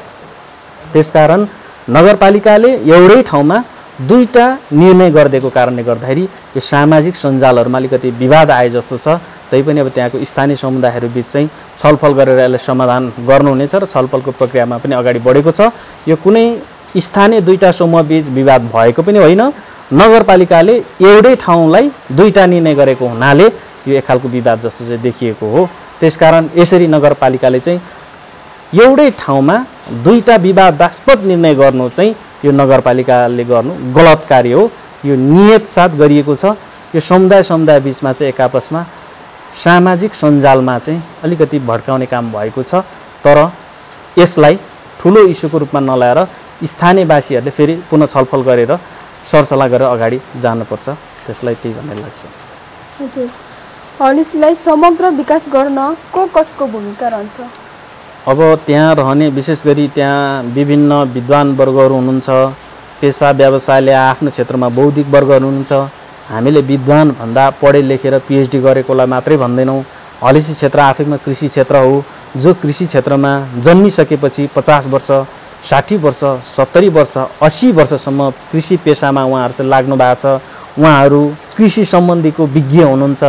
त्यसकारण नगरपालिकाले एउटै ठाउँमा दुईटा निर्णय गरिदिएको कारणले गर्दाखेरि यो सामाजिक सञ्जालहरूमा अलिकति विवाद आए जस्तो छ। तैपनि अब त्यहाँको स्थानीय समुदायहरूबिच चाहिँ छलफल गरेर यसलाई समाधान गर्नुहुनेछ र छलफलको प्रक्रियामा पनि अगाडि बढेको छ। यो कुनै स्थानीय दुईटा समूहबीच विवाद भएको पनि होइन, नगरपालिकाले एउटै ठाउँलाई दुईटा निर्णय गरेको हुनाले यो एक खालको विवाद जस्तो चाहिँ देखिएको हो। त्यसकारण यसरी नगरपालिकाले चाहिँ एउटै ठाउँमा दुईटा विवादास्पद निर्णय गर्नु चाहिँ यो नगरपालिकाले गर्नु गलत कार्य हो। यो नियत साथ गरिएको छ। यो समुदाय बिचमा चाहिँ एक आपसमा सामाजिक सञ्जालमा चाहिँ अलिकति भड्काउने काम भएको छ। तर यसलाई ठुलो इस्युको रूपमा नल्याएर स्थानीयवासीहरूले फेरि पुनः छलफल गरेर सरसल्लाह गरेर अगाडि जानुपर्छ, त्यसलाई त्यही भन्ने लाग्छ। हजुर, हलिसीलाई समग्र विकास गर्न कसको भूमिका रहन्छ? अब त्यहाँ रहने विशेष गरी त्यहाँ विभिन्न विद्वान वर्गहरू हुनुहुन्छ, पेसा व्यवसायले आफ्नो क्षेत्रमा बौद्धिक वर्गहरू हुनुहुन्छ। हामीले विद्वान भन्दा पढे लेखेर पिएचडी गरेकोलाई मात्रै भन्दैनौँ। हलिसी क्षेत्र आफैमा कृषि क्षेत्र हो, जो कृषि क्षेत्रमा जन्मिसकेपछि 50 वर्ष 60 वर्ष 70 वर्ष 80 वर्षसम्म कृषि पेसामा उहाँहरू चाहिँ लाग्नु भएको छ। उहाँहरू कृषि सम्बन्धीको विज्ञ हुनुहुन्छ,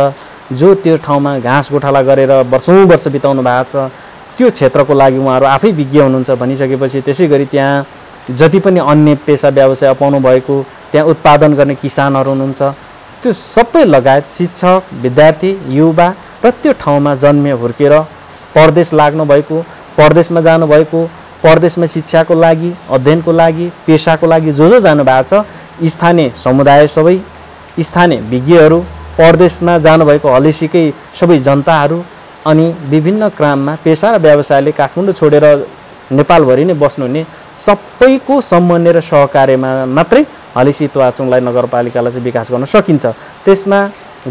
जो त्यो ठाउँमा घाँस गोठाला गरेर वर्षौँ वर्ष बिताउनु भएको छ। त्यो क्षेत्रको लागि उहाँहरू आफै विज्ञ हुनुहुन्छ भनिसकेपछि त्यसै गरी त्यहाँ जति पनि अन्य पेसा व्यवसाय अपाउनु भएको त्यहाँ उत्पादन गर्ने किसानहरू हुनुहुन्छ, त्यो सबै लगायत शिक्षक विद्यार्थी युवा र त्यो ठाउँमा जन्मे हुर्केर परदेश लाग्नु भएको, परदेशमा जानुभएको, परदेशमा शिक्षाको लागि अध्ययनको लागि पेसाको लागि जो जानु भएको छ, स्थानीय समुदाय सबै स्थानीय विज्ञहरू, परदेशमा जानुभएको हलिसीकै सबै जनताहरू अनि विभिन्न क्रममा पेसा र व्यवसायले काठमाडौँ छोडेर नेपालभरि नै बस्नुहुने सबैको समन्वय र सहकार्यमा मात्रै हलिसी तुवाचुङलाई नगरपालिकालाई चाहिँ विकास गर्न सकिन्छ। त्यसमा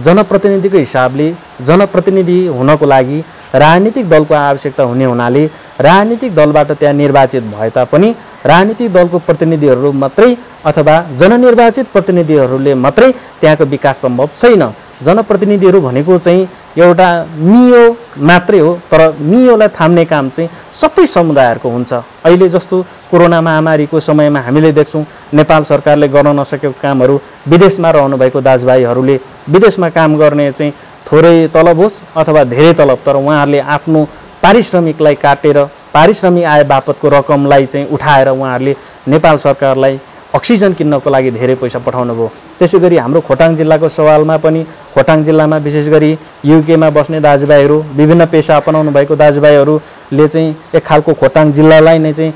जनप्रतिनिधिको हिसाबले जनप्रतिनिधि हुनको लागि राजनीतिक दलको आवश्यकता हुने हुनाले राजनीतिक दलबाट त्यहाँ निर्वाचित भए तापनि राजनीतिक दलको प्रतिनिधिहरू मात्रै अथवा जननिर्वाचित प्रतिनिधिहरूले मात्रै त्यहाँको विकास सम्भव छैन। जनप्रतिनिधिहरू भनेको चाहिँ एउटा मियो मात्रै हो, तर मियोलाई थाम्ने काम चाहिँ सबै समुदायहरूको हुन्छ। अहिले जस्तो कोरोना महामारीको समयमा हामीले देख्छौँ नेपाल सरकारले गर्न नसकेको कामहरू विदेशमा रहनुभएको दाजुभाइहरूले विदेशमा काम गर्ने चाहिँ थोरै तलब होस् अथवा धेरै तलब, तर उहाँहरूले आफ्नो पारिश्रमिकलाई काटेर पारिश्रमिक आय बापतको रकमलाई चाहिँ उठाएर उहाँहरूले नेपाल सरकारलाई अक्सिजन किन्नको लागि धेरै पैसा पठाउनु भयो। त्यसै गरी हाम्रो खोटाङ जिल्लाको सवालमा पनि खोटाङ जिल्लामा विशेष गरी युकेमा बस्ने दाजुभाइहरू विभिन्न पेसा अपनाउनु भएको दाजुभाइहरूले चाहिँ एक खालको खोटाङ जिल्लालाई नै चाहिँ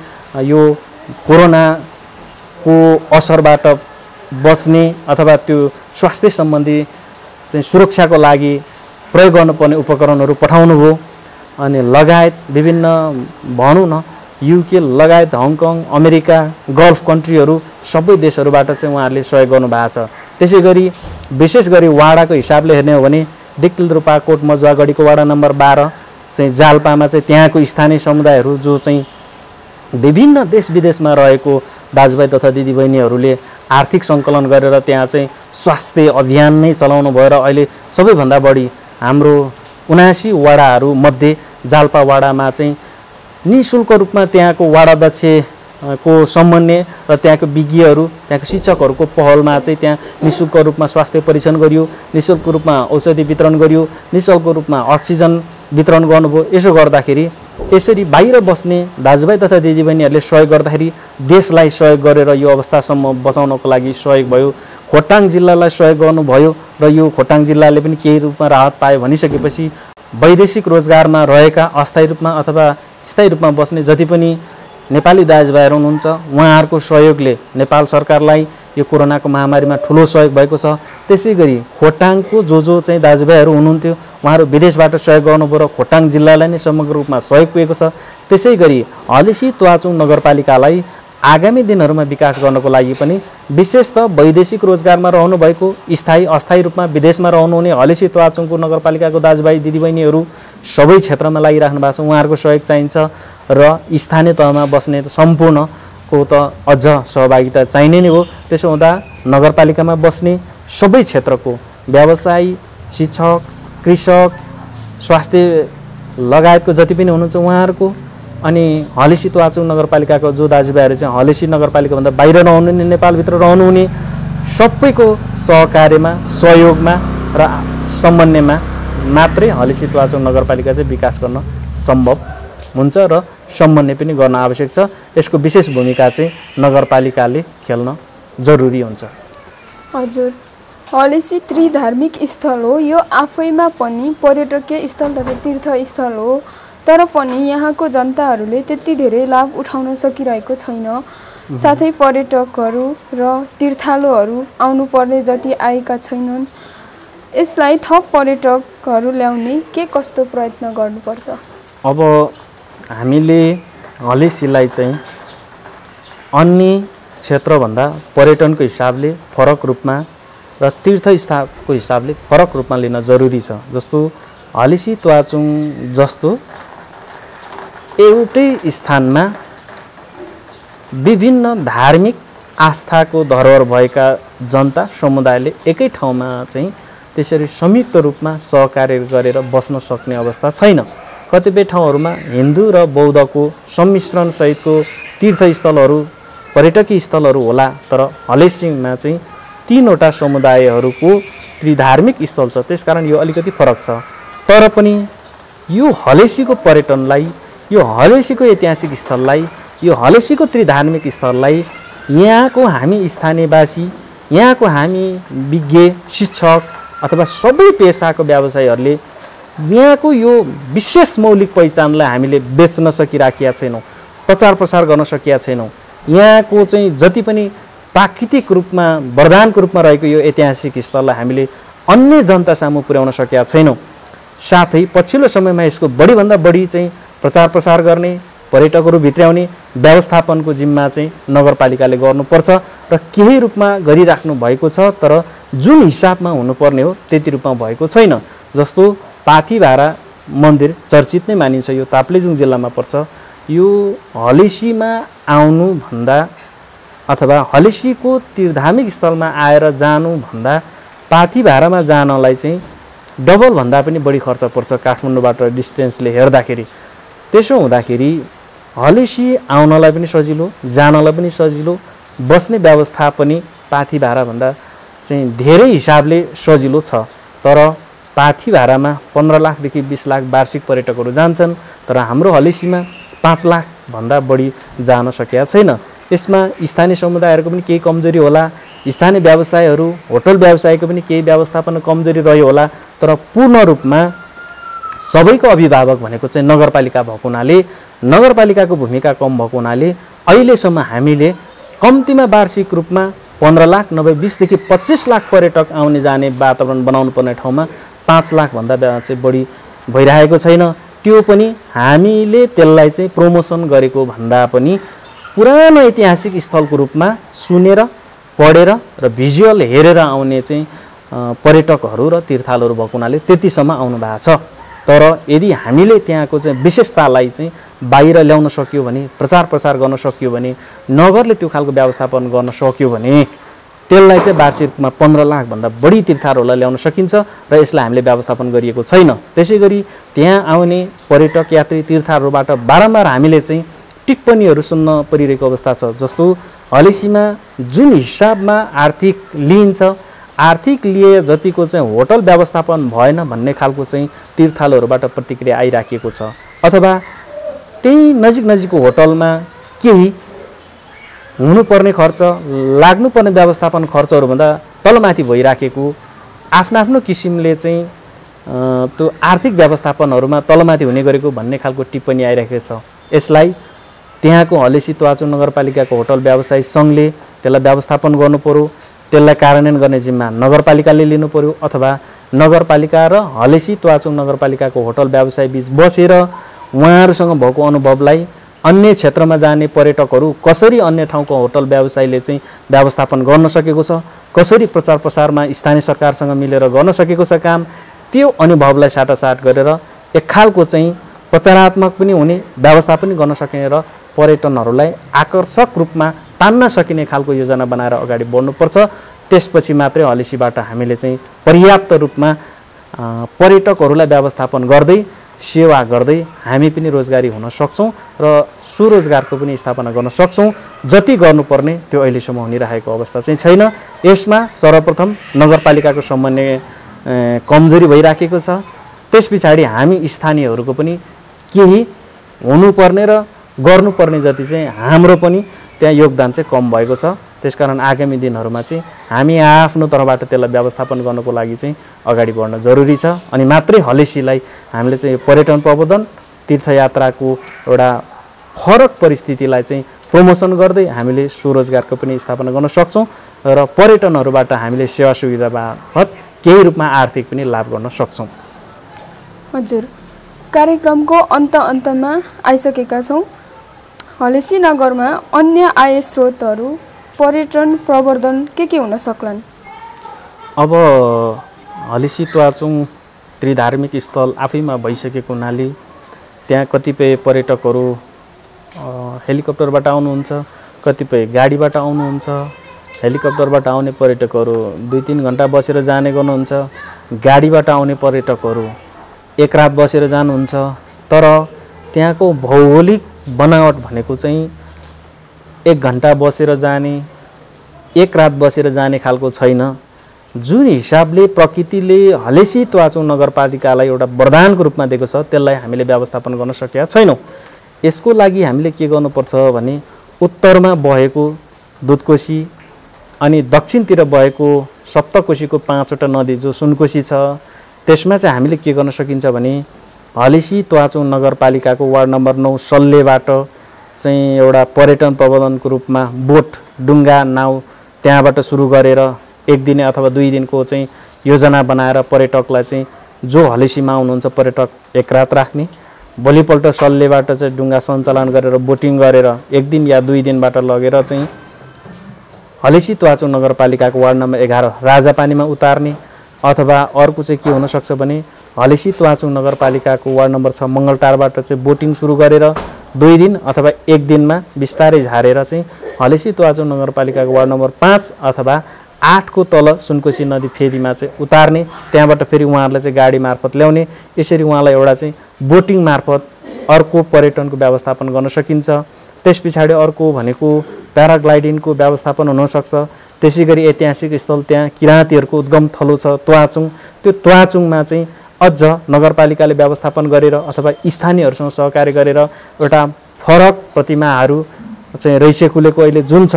यो कोरोनाको असरबाट बच्ने अथवा त्यो स्वास्थ्य सम्बन्धी चाहिँ सुरक्षाको लागि प्रयोग गर्नुपर्ने उपकरणहरू पठाउनु भयो। अनि लगायत विभिन्न भनौँ न युके लगायत हङकङ अमेरिका गल्फ कन्ट्रीहरू सबै देशहरूबाट चाहिँ उहाँहरूले सहयोग गर्नुभएको छ। त्यसै गरी विशेष गरी वाडाको हिसाबले हेर्ने हो भने दिक्तिलद्रुपाकोट मजुवागढीको वाडा नम्बर 12 चाहिँ जाल्पामा चाहिँ त्यहाँको स्थानीय समुदायहरू जो चाहिँ विभिन्न देश विदेशमा रहेको दाजुभाइ तथा दिदीबहिनीहरूले आर्थिक सङ्कलन गरेर त्यहाँ चाहिँ स्वास्थ्य अभियान नै चलाउनु भएर अहिले सबैभन्दा बढी हाम्रो 79 वाडाहरू मध्ये जाल्पा वाडामा चाहिँ निःशुल्क रूपमा त्यहाँको वाडाध्यक्षको समन्वय र त्यहाँको विज्ञहरू त्यहाँको शिक्षकहरूको पहलमा चाहिँ त्यहाँ निःशुल्क रूपमा स्वास्थ्य परीक्षण गरियो, निःशुल्क रूपमा औषधि वितरण गरियो, निःशुल्क रूपमा अक्सिजन वितरण गर्नुभयो। यसो गर्दाखेरि यसरी बाहिर बस्ने दाजुभाइ तथा दिदीबहिनीहरूले सहयोग गर्दाखेरि देशलाई सहयोग गरेर यो अवस्थासम्म बचाउनको लागि सहयोग भयो। खोटाङ जिल्लालाई सहयोग गर्नुभयो र यो खोटाङ जिल्लाले पनि केही रूपमा राहत पायो भनिसकेपछि वैदेशिक रोजगारमा रहेका अस्थायी रूपमा अथवा स्थायी रूपमा बस्ने जति पनि नेपाली दाजुभाइहरू हुनुहुन्छ उहाँहरूको सहयोगले नेपाल सरकारलाई यो कोरोनाको महामारीमा ठुलो सहयोग भएको छ। त्यसै गरी खोटाङको जो चाहिँ दाजुभाइहरू हुनुहुन्थ्यो उहाँहरू विदेशबाट सहयोग गर्नुभयो र खोटाङ जिल्लालाई नै समग्र रूपमा सहयोग पुगेको छ। त्यसै गरी हलिसी तुवाचुङ नगरपालिकालाई आगामी दिनहरूमा विकास गर्नको लागि पनि विशेष त वैदेशिक रोजगारमा रहनुभएको स्थायी अस्थायी रूपमा विदेशमा रहनुहुने हलिसी तुवाचुङको नगरपालिकाको दाजुभाइ दिदीबहिनीहरू सबै क्षेत्रमा लागिराख्नु भएको छ। उहाँहरूको सहयोग चाहिन्छ र स्थानीय तहमा बस्ने सम्पूर्णको त अझ सहभागिता चाहिने नै हो। त्यसो हुँदा नगरपालिकामा बस्ने सबै क्षेत्रको व्यवसायी शिक्षक कृषक स्वास्थ्य लगायतको जति पनि हुनुहुन्छ उहाँहरूको अनि हलिसी तुवाचुङ नगरपालिकाको जो दाजुभाइहरू चाहिँ हलिसी नगरपालिकाभन्दा बाहिर रहनुहुने नेपालभित्र रहनुहुने सबैको सहकार्यमा सहयोगमा र समन्वयमा मात्रै हलेसी तुवाचुङ नगरपालिका चाहिँ विकास गर्न सम्भव हुन्छ र समन्वय पनि गर्न आवश्यक छ। यसको विशेष भूमिका चाहिँ नगरपालिकाले खेल्न जरुरी हुन्छ। हजुर, हलेसी त्रिधार्मिक स्थल हो। यो आफैमा पनि पर्यटकीय स्थल तथा तीर्थस्थल हो, तर पनि यहाँको जनताहरूले त्यति धेरै लाभ उठाउन सकिरहेको छैन। साथै पर्यटकहरू र तीर्थालुहरू आउनुपर्ने जति आएका छैनन्। यसलाई थप पर्यटकहरू ल्याउने के कस्तो प्रयत्न गर्नुपर्छ? अब हामीले हलेसीलाई चाहिँ अन्य क्षेत्रभन्दा पर्यटनको हिसाबले फरक रूपमा र तीर्थस्थलको हिसाबले फरक रूपमा लिन जरुरी छ। जस्तो हलेसी तुवाचुङ जस्तो एउटै स्थानमा विभिन्न धार्मिक आस्थाको धरोहर भएका जनता समुदायले एकै ठाउँमा चाहिँ त्यसरी संयुक्त रूपमा सहकार्य गरेर बस्न सक्ने अवस्था छैन। कतिपय ठाउँहरूमा हिन्दू र बौद्धको सम्मिश्रण सहितको तीर्थस्थलहरू पर्यटकीय स्थलहरू होला, तर हलेसीमा चाहिँ 3वटा समुदायहरूको त्रिधार्मिक स्थल छ। त्यसकारण यो अलिकति फरक छ। तर पनि यो हलेसीको पर्यटनलाई, यो हलेसीको ऐतिहासिक स्थललाई, यो हलेसीको त्रिधार्मिक स्थललाई यहाँको हामी स्थानीयवासी, यहाँको हामी विज्ञ शिक्षक अथवा सबै पेसाको व्यवसायीहरूले यहाँको यो विशेष मौलिक पहिचानलाई हामीले बेच्न सकिराखेका छैनौँ, प्रचार प्रसार गर्न सकिया छैनौँ। यहाँको चाहिँ जति पनि प्राकृतिक रूपमा वरदानको रूपमा रहेको यो ऐतिहासिक स्थललाई हामीले अन्य जनता सामु पुर्याउन सकेका छैनौँ। साथै पछिल्लो समयमा यसको बढीभन्दा बढी चाहिँ प्रचार प्रसार गर्ने, पर्यटकहरू भित्र्याउने व्यवस्थापनको जिम्मा चाहिँ नगरपालिकाले गर्नुपर्छ र केही रूपमा गरिराख्नु भएको छ, तर जुन हिसाबमा हुनुपर्ने हो त्यति रूपमा भएको छैन। जस्तो पाथिभारा मन्दिर चर्चित नै मानिन्छ, यो ताप्लेजुङ जिल्लामा पर्छ। यो हलेसीमा आउनुभन्दा अथवा हलेसीको तीर्थधार्मिक स्थलमा आएर जानुभन्दा पाथिभारामा जानलाई चाहिँ डबलभन्दा पनि बढी खर्च पर्छ काठमाडौँबाट डिस्टेन्सले हेर्दाखेरि। त्यसो हुँदाखेरि हलेसी आउनलाई पनि सजिलो, जानलाई पनि सजिलो, बस्ने व्यवस्था पनि पाथिभाराभन्दा चाहिँ धेरै हिसाबले सजिलो छ। तर पाथिभारामा 15 लाखदेखि 20 लाख वार्षिक पर्यटकहरू जान्छन्, तर हाम्रो हलेसीमा 5 लाखभन्दा बढी जान सकेका छैन। यसमा स्थानीय समुदायहरूको पनि केही कमजोरी होला, स्थानीय व्यवसायहरू होटल व्यवसायको पनि केही व्यवस्थापन कमजोरी रह्यो होला, तर पूर्ण रूपमा सबैको अभिभावक भनेको चाहिँ नगरपालिका भएको हुनाले, नगरपालिकाको भूमिका कम भएको हुनाले अहिलेसम्म हामीले कम्तीमा वार्षिक रूपमा 15 लाख नभए 20 देखि 25 लाख पर्यटक आउने जाने वातावरण बनाउनु पर्ने ठाउँमा 5 लाखभन्दा चाहिँ बढी भइरहेको छैन। त्यो पनि हामीले त्यसलाई चाहिँ प्रमोसन गरेको भन्दा पनि पुरानो ऐतिहासिक स्थलको रूपमा सुनेर, पढेर र भिजुअल हेरेर आउने चाहिँ पर्यटकहरू र तीर्थालुहरू भएको हुनाले त्यतिसम्म आउनु भएको छ। तर यदि हामीले त्यहाँको चाहिँ विशेषतालाई चाहिँ बाहिर ल्याउन सक्यो भने, प्रचार प्रसार गर्न सक्यो भने, नगरले त्यो खालको व्यवस्थापन गर्न सक्यो भने त्यसलाई चाहिँ वार्षिक रूपमा 15 लाखभन्दा बढी तीर्थालुहरूलाई ल्याउन सकिन्छ र यसलाई हामीले व्यवस्थापन गरिएको छैन। त्यसै गरी त्यहाँ आउने पर्यटक यात्री तीर्थालुहरूबाट बारम्बार हामीले चाहिँ टिप्पणीहरू सुन्न परिरहेको अवस्था छ। जस्तो हलेसीमा जुन हिसाबमा आर्थिक लिइन्छ, आर्थिक लिए जतिको चाहिँ होटल व्यवस्थापन भएन भन्ने खालको चाहिँ तीर्थालुहरूबाट प्रतिक्रिया आइराखेको छ। अथवा त्यही नजिक नजिकको होटलमा केही हुनुपर्ने खर्च, लाग्नुपर्ने व्यवस्थापन खर्चहरूभन्दा तलमाथि भइराखेको, आफ्नो किसिमले चाहिँ त्यो आर्थिक व्यवस्थापनहरूमा तलमाथि हुने गरेको भन्ने खालको टिप्पणी आइरहेको छ। यसलाई त्यहाँको हलेसी तुवाचुङ नगरपालिकाको होटल व्यवसायी सङ्घले त्यसलाई व्यवस्थापन गर्नु पर्यो, त्यसलाई कार्यान्वयन गर्ने जिम्मा नगरपालिकाले लिनु पर्यो, अथवा नगरपालिका र हलेसी तुवाचुङ नगरपालिकाको होटल व्यवसायी बीच बसेर उहाँहरूसँग भएको अनुभवलाई अन्य क्षेत्रमा जाने पर्यटकहरू कसरी अन्य ठाउँको होटल व्यवसायीले चाहिँ व्यवस्थापन गर्न सकेको छ, कसरी प्रचार प्रसारमा स्थानीय सरकारसँग मिलेर गर्न सकेको छ काम, त्यो अनुभवलाई साटासाट गरेर एक खालको चाहिँ प्रचारात्मक पनि हुने, व्यवस्था पनि गर्न सकिने र पर्यटनहरूलाई आकर्षक रूपमा तान्न सकिने खालको योजना बनाएर अगाडि बढ्नुपर्छ। त्यसपछि मात्रै हलेसीबाट हामीले चाहिँ पर्याप्त रूपमा पर्यटकहरूलाई व्यवस्थापन गर्दै, सेवा गर्दै हामी पनि रोजगारी हुन सक्छौँ र स्वरोजगारको पनि स्थापना गर्न सक्छौँ। जति गर्नुपर्ने त्यो अहिलेसम्म हुनिरहेको अवस्था चाहिँ छैन। यसमा सर्वप्रथम नगरपालिकाको समन्वय कमजोरी भइराखेको छ। त्यस पछाडि हामी स्थानीयहरूको पनि केही हुनुपर्ने र गर्नुपर्ने जति चाहिँ हाम्रो पनि त्यहाँ योगदान चाहिँ कम भएको छ। त्यसकारण आगामी दिनहरूमा चाहिँ हामी आफ्नो तर्फबाट त्यसलाई व्यवस्थापन गर्नको लागि चाहिँ अगाडि बढ्न जरुरी छ। अनि मात्रै हलेसीलाई हामीले चाहिँ पर्यटन प्रवर्धन तीर्थयात्राको एउटा फरक परिस्थितिलाई चाहिँ प्रमोसन गर्दै हामीले स्वरोजगारको पनि स्थापना गर्न सक्छौँ र पर्यटनहरूबाट हामीले सेवा सुविधा बापत केही रूपमा आर्थिक पनि लाभ गर्न सक्छौँ। हजुर, कार्यक्रमको अन्तमा आइसकेका छौँ। हलेसी नगरमा अन्य आय स्रोतहरू पर्यटन प्रवर्धन के हुन सक्लान्? अब हलेसी तुवाचुङ त्रिधार्मिक स्थल आफैमा भइसकेको हुनाले त्यहाँ कतिपय पर्यटकहरू हेलिकप्टरबाट आउनुहुन्छ, कतिपय गाडीबाट आउनुहुन्छ। हेलिकप्टरबाट आउने पर्यटकहरू 2-3 घन्टा बसेर जाने गर्नुहुन्छ, गाडीबाट आउने पर्यटकहरू एक रात बसेर जानुहुन्छ। तर त्यहाँको भौगोलिक बनावट भनेको चाहिँ 1 घन्टा बसेर जाने, एक रात बसेर जाने खालको छैन। जुन हिसाबले प्रकृतिले हलेसी तुवाचुङ नगरपालिकालाई एउटा वरदानको रूपमा दिएको छ त्यसलाई हामीले व्यवस्थापन गर्न सकेका छैनौँ। यसको लागि हामीले के गर्नुपर्छ भने उत्तरमा बहेको दुधकोशी अनि दक्षिणतिर बहेको सप्तकोशीको 5वटा नदी जो सुनकोशी छ त्यसमा चाहिँ हामीले के गर्न सकिन्छ भने हलेसी तुवाचुङ नगरपालिकाको वार्ड नम्बर 9 सल्लेबाट चाहिँ एउटा पर्यटन प्रवर्धनको रूपमा बोट, डुङ्गा, नाउ त्यहाँबाट सुरु गरेर 1 दिन अथवा 2 दिनको चाहिँ योजना बनाएर पर्यटकलाई चाहिँ जो हलेसीमा आउनुहुन्छ पर्यटक एक रात राख्ने, भोलिपल्ट सल्लेबाट चाहिँ डुङ्गा सञ्चालन गरेर बोटिङ गरेर 1 दिन या 2 दिनबाट लगेर चाहिँ हलेसी तुवाचुङ नगरपालिकाको वार्ड नम्बर 11 राजापानीमा उतार्ने। अथवा अर्को चाहिँ के हुन सक्छ भने हलेसी तुवाचुङ नगरपालिकाको वार्ड नम्बर 6 मङ्गलटारबाट चाहिँ बोटिङ सुरु गरेर 2 दिन अथवा 1 दिनमा बिस्तारै झारेर चाहिँ हलेसी तुवाचुङ नगरपालिकाको वार्ड नम्बर 5 अथवा 8 को तल सुनकोशी नदी फेदीमा चाहिँ उतार्ने, त्यहाँबाट फेरि उहाँहरूलाई चाहिँ गाडी मार्फत ल्याउने। यसरी उहाँलाई एउटा चाहिँ बोटिङ मार्फत अर्को पर्यटनको व्यवस्थापन गर्न सकिन्छ। त्यस पछाडि अर्को भनेको प्याराग्लाइडिङको व्यवस्थापन हुनसक्छ। त्यसै गरी ऐतिहासिक स्थल त्यहाँ किराँतीहरूको उद्गम थलो छ तुवाचुङ, त्यो तुवाचुङमा चाहिँ अझ नगरपालिकाले व्यवस्थापन गरेर अथवा स्थानीयहरूसँग सहकार्य गरेर एउटा फरक प्रतिमाहरू चाहिँ रैसेखुलेको अहिले जुन छ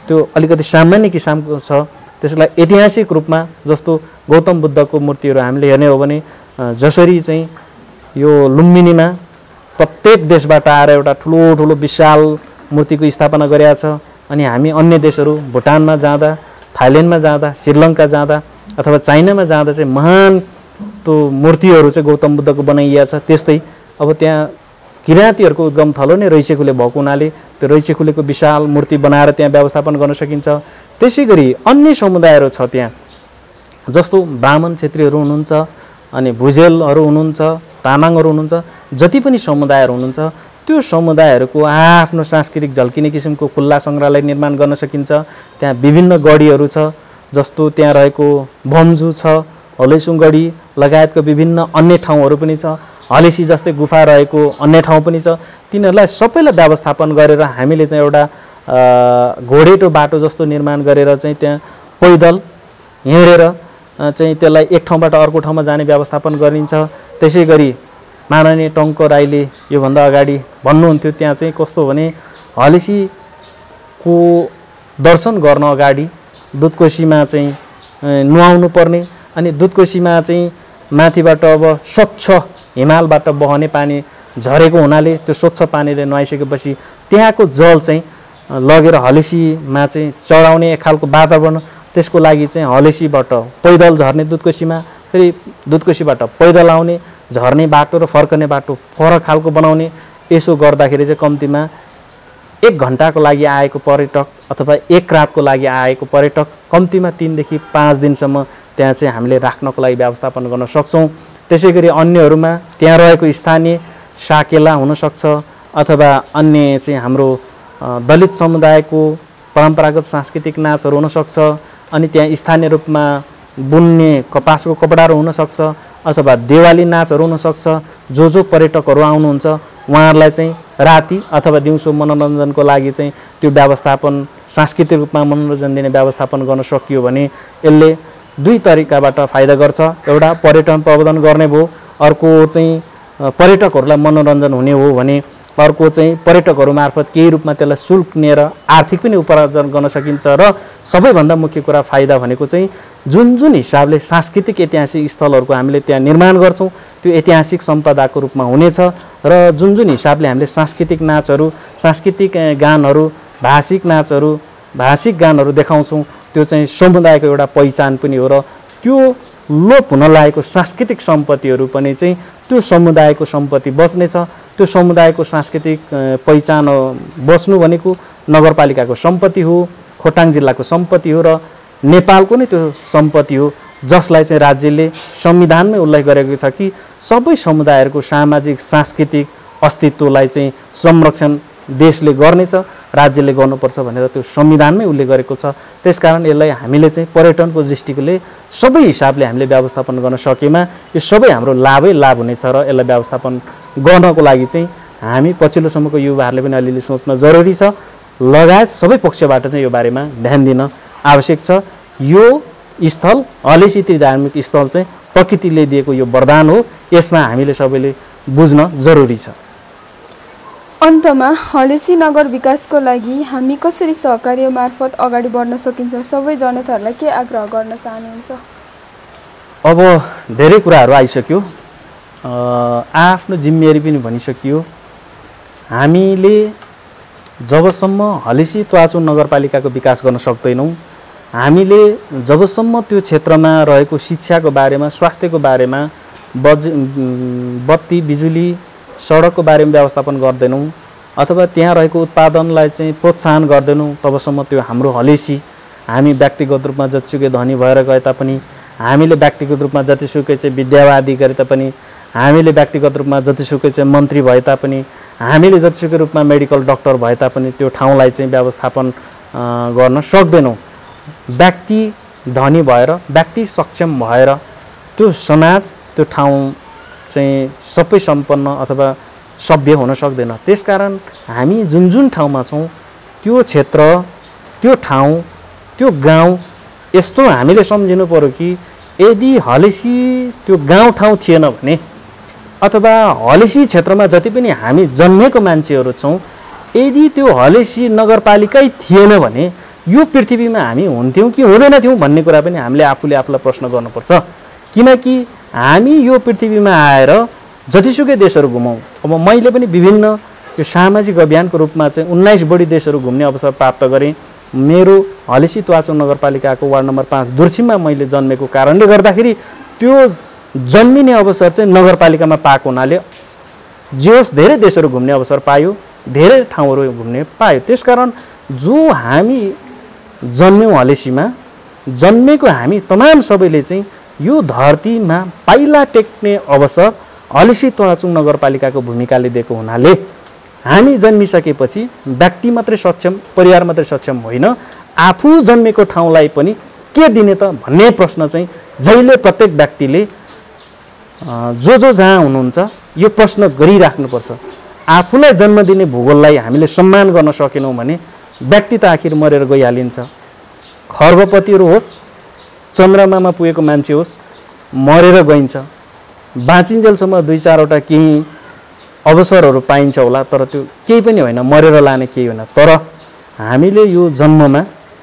त्यो अलिकति सामान्य किसिमको छ, त्यसलाई ऐतिहासिक रूपमा जस्तो गौतम बुद्धको मूर्तिहरू हामीले हेर्ने हो भने जसरी चाहिँ यो लुम्बिनीमा प्रत्येक देशबाट आएर एउटा ठुलो विशाल मूर्तिको स्थापना गरिएको छ। अनि हामी अन्य देशहरू भुटानमा जाँदा, थाइल्यान्डमा जाँदा, श्रीलङ्का जाँदा अथवा चाइनामा जाँदा चाहिँ महान त्यो मूर्तिहरू चाहिँ गौतम बुद्धको बनाइएको छ। त्यस्तै अब त्यहाँ किराँतीहरूको उद्गम थलो नै रैसेखुले भएको हुनाले त्यो रैसेखुलेको विशाल मूर्ति बनाएर त्यहाँ व्यवस्थापन गर्न सकिन्छ। त्यसै गरी अन्य समुदायहरू छ त्यहाँ, जस्तो ब्राह्मण क्षेत्रीहरू हुनुहुन्छ, अनि भुजेलहरू हुनुहुन्छ, तामाङहरू हुनुहुन्छ, जति पनि समुदायहरू हुनुहुन्छ त्यो समुदायहरूको आफ्नो सांस्कृतिक झल्किने किसिमको खुल्ला सङ्ग्रहालय निर्माण गर्न सकिन्छ। त्यहाँ विभिन्न गढीहरू छ, जस्तो त्यहाँ रहेको भम्जू छ, हलेसुङ गढी लगायतको विभिन्न अन्य ठाउँहरू पनि छ, हलेसी जस्तै गुफा रहेको अन्य ठाउँ पनि छ। तिनीहरूलाई सबैलाई व्यवस्थापन गरेर हामीले चाहिँ एउटा घोडेटो बाटो जस्तो निर्माण गरेर चाहिँ त्यहाँ पैदल हिँडेर चाहिँ त्यसलाई एक ठाउँबाट अर्को ठाउँमा जाने व्यवस्थापन गरिन्छ। त्यसै गरी माननीय टङ्क राईले योभन्दा अगाडि भन्नुहुन्थ्यो त्यहाँ चाहिँ कस्तो भने हलेसीको दर्शन गर्न अगाडि दुधकोशीमा चाहिँ नुहाउनु पर्ने, अनि दुधकोशीमा चाहिँ माथिबाट अब स्वच्छ हिमालबाट बहने पानी झरेको हुनाले त्यो स्वच्छ पानीले नुहाइसकेपछि त्यहाँको जल चाहिँ लगेर हलेसीमा चाहिँ चढाउने एक खालको वातावरण। त्यसको लागि चाहिँ हलेसीबाट पैदल झर्ने दुधकोशीमा, फेरि दुधकोशीबाट पैदल आउने, झर्ने बाटो र फर्कने बाटो फरक खालको बनाउने। यसो गर्दाखेरि चाहिँ कम्तीमा 1 घन्टाको लागि आएको पर्यटक अथवा 1 रातको लागि आएको पर्यटक कम्तीमा 3 देखि 5 दिनसम्म त्यहाँ चाहिँ हामीले राख्नको लागि व्यवस्थापन गर्न सक्छौँ। त्यसै गरी अन्यहरूमा त्यहाँ रहेको स्थानीय साकेला हुनसक्छ अथवा अन्य चाहिँ हाम्रो दलित समुदायको परम्परागत सांस्कृतिक नाचहरू हुनसक्छ। अनि त्यहाँ स्थानीय रूपमा बुन्ने कपासको कपडाहरू हुनसक्छ अथवा देवाली नाचहरू हुनसक्छ। जो पर्यटकहरू आउनुहुन्छ उहाँहरूलाई चाहिँ राति अथवा दिउँसो मनोरञ्जनको लागि चाहिँ त्यो व्यवस्थापन सांस्कृतिक रूपमा मनोरञ्जन दिने व्यवस्थापन गर्न सकियो भने यसले 2 तरिकाबाट फाइदा गर्छ। एउटा पर्यटन प्रवर्धन गर्ने भयो, अर्को चाहिँ पर्यटकहरूलाई मनोरञ्जन हुने हो भने, अर्को चाहिँ पर्यटकहरू मार्फत केही रूपमा त्यसलाई शुल्क लिएर आर्थिक पनि उपार्जन गर्न सकिन्छ। र सबैभन्दा मुख्य कुरा फाइदा भनेको चाहिँ जुन जुन हिसाबले सांस्कृतिक ऐतिहासिक स्थलहरूको हामीले त्यहाँ निर्माण गर्छौँ त्यो ऐतिहासिक सम्पदाको रूपमा हुनेछ। र जुन जुन हिसाबले हामीले सांस्कृतिक नाचहरू, सांस्कृतिक गानहरू, भाषिक नाचहरू, भाषिक गानहरू देखाउँछौँ त्यो चाहिँ समुदायको एउटा पहिचान पनि हो। र त्यो लोप हुन लागेको सांस्कृतिक सम्पत्तिहरू पनि चाहिँ त्यो समुदायको सम्पत्ति बच्नेछ। त्यो समुदायको सांस्कृतिक पहिचान बच्नु भनेको नगरपालिकाको सम्पत्ति हो, खोटाङ जिल्लाको सम्पत्ति हो र नेपालको नै त्यो सम्पत्ति हो, जसलाई चाहिँ राज्यले संविधानमै उल्लेख गरेको छ कि सबै समुदायहरूको सामाजिक सांस्कृतिक अस्तित्वलाई चाहिँ संरक्षण देशले गर्नेछ, राज्यले गर्नुपर्छ भनेर त्यो संविधानमै उल्लेख गरेको छ। त्यसकारण यसलाई हामीले चाहिँ पर्यटनको दृष्टिकोणले सबै हिसाबले हामीले व्यवस्थापन गर्न सकेमा यो सबै हाम्रो लाभै लाभ हुनेछ। र यसलाई व्यवस्थापन गर्नको लागि चाहिँ हामी पछिल्लो समयको युवाहरूले पनि अलिअलि सोच्न जरुरी छ, लगायत सबै पक्षबाट चाहिँ यो बारेमा ध्यान दिन आवश्यक छ। यो स्थल हलेसी त्रिधार्मिक स्थल चाहिँ प्रकृतिले दिएको यो वरदान हो, यसमा हामीले सबैले बुझ्न जरुरी छ। अन्तमा हलेसी नगर विकासको लागि हामी कसरी सहकार्य मार्फत अगाडि बढ्न सकिन्छ, सबै जनताहरूलाई के आग्रह गर्न चाहनुहुन्छ? अब धेरै कुराहरू आइसक्यो, आफ्नो जिम्मेवारी पनि भनिसकियो। हामीले जबसम्म हलेसी त्वाचुङ नगरपालिकाको विकास गर्न सक्दैनौँ, हामीले जबसम्म त्यो क्षेत्रमा रहेको शिक्षाको बारेमा, स्वास्थ्यको बारेमा, बत्ती बिजुली सडकको बारेमा व्यवस्थापन गर्दैनौँ अथवा त्यहाँ रहेको उत्पादनलाई चाहिँ प्रोत्साहन गर्दैनौँ, तबसम्म त्यो हाम्रो हलेसी हामी व्यक्तिगत रूपमा जतिसुकै धनी भएर गए तापनि, हामीले व्यक्तिगत रूपमा जतिसुकै चाहिँ विद्यावादी गरे तापनि, हामीले व्यक्तिगत रूपमा जतिसुकै चाहिँ मन्त्री भए तापनि, हामीले जतिसुकै रूपमा मेडिकल डक्टर भए तापनि त्यो ठाउँलाई चाहिँ व्यवस्थापन गर्न सक्दैनौँ। व्यक्ति धनी भएर, व्यक्ति सक्षम भएर त्यो समाज, त्यो ठाउँ चाहिँ सबै सम्पन्न अथवा सभ्य हुन सक्दैन। त्यसकारण हामी जुन जुन ठाउँमा छौँ त्यो क्षेत्र, त्यो ठाउँ, त्यो गाउँ यस्तो हामीले सम्झिनु पर्यो कि यदि हलेसी त्यो गाउँ ठाउँ थिएन भने अथवा हलेसी क्षेत्रमा जति पनि हामी जन्मेको मान्छेहरू छौँ, यदि त्यो हलेसी नगरपालिकै थिएन भने यो पृथ्वीमा हामी हुन्थ्यौँ कि हुँदैन थियौँ भन्ने कुरा पनि हामीले आफूले आफूलाई प्रश्न गर्नुपर्छ। किनकि हामी यो पृथ्वीमा आएर जतिसुकै देशहरू घुमौँ, अब मैले पनि विभिन्न यो सामाजिक अभियानको रूपमा चाहिँ 19 बढी देशहरू घुम्ने अवसर प्राप्त गरेँ। मेरो हलेसी त्वाचुङ नगरपालिकाको वार्ड नम्बर 5 दुर्सिममा मैले जन्मेको कारणले गर्दाखेरि त्यो जन्मिने अवसर चाहिँ नगरपालिकामा पाएको हुनाले जे होस् धेरै देशहरू घुम्ने अवसर पायो, धेरै ठाउँहरू घुम्ने पायो। त्यसकारण जो हामी जन्म्यौँ हलेसीमा, जन्मेको हामी तमाम सबैले चाहिँ यो धरतीमा पाइला टेक्ने अवसर हलेसी त्वाचुङ नगरपालिकाको भूमिकाले दिएको हुनाले हामी जन्मिसकेपछि व्यक्ति मात्रै सक्षम, परिवार मात्रै सक्षम होइन, आफू जन्मेको ठाउँलाई पनि के दिने त भन्ने प्रश्न चाहिँ जहिले प्रत्येक व्यक्तिले जो जहाँ हुनुहुन्छ यो प्रश्न गरिराख्नुपर्छ। आफूलाई जन्म दिने भूगोललाई हामीले सम्मान गर्न सकेनौँ भने व्यक्ति त आखिर मरेर गइहालिन्छ। खर्बपतिहरू होस्, चन्द्रमामा पुगेको मान्छे होस्, मरेर गइन्छ। बाँचिन्जेलसम्म 2-4वटा केही अवसरहरू पाइन्छ होला, तर त्यो केही पनि होइन, मरेर लाने केही होइन। तर हामीले यो जन्ममा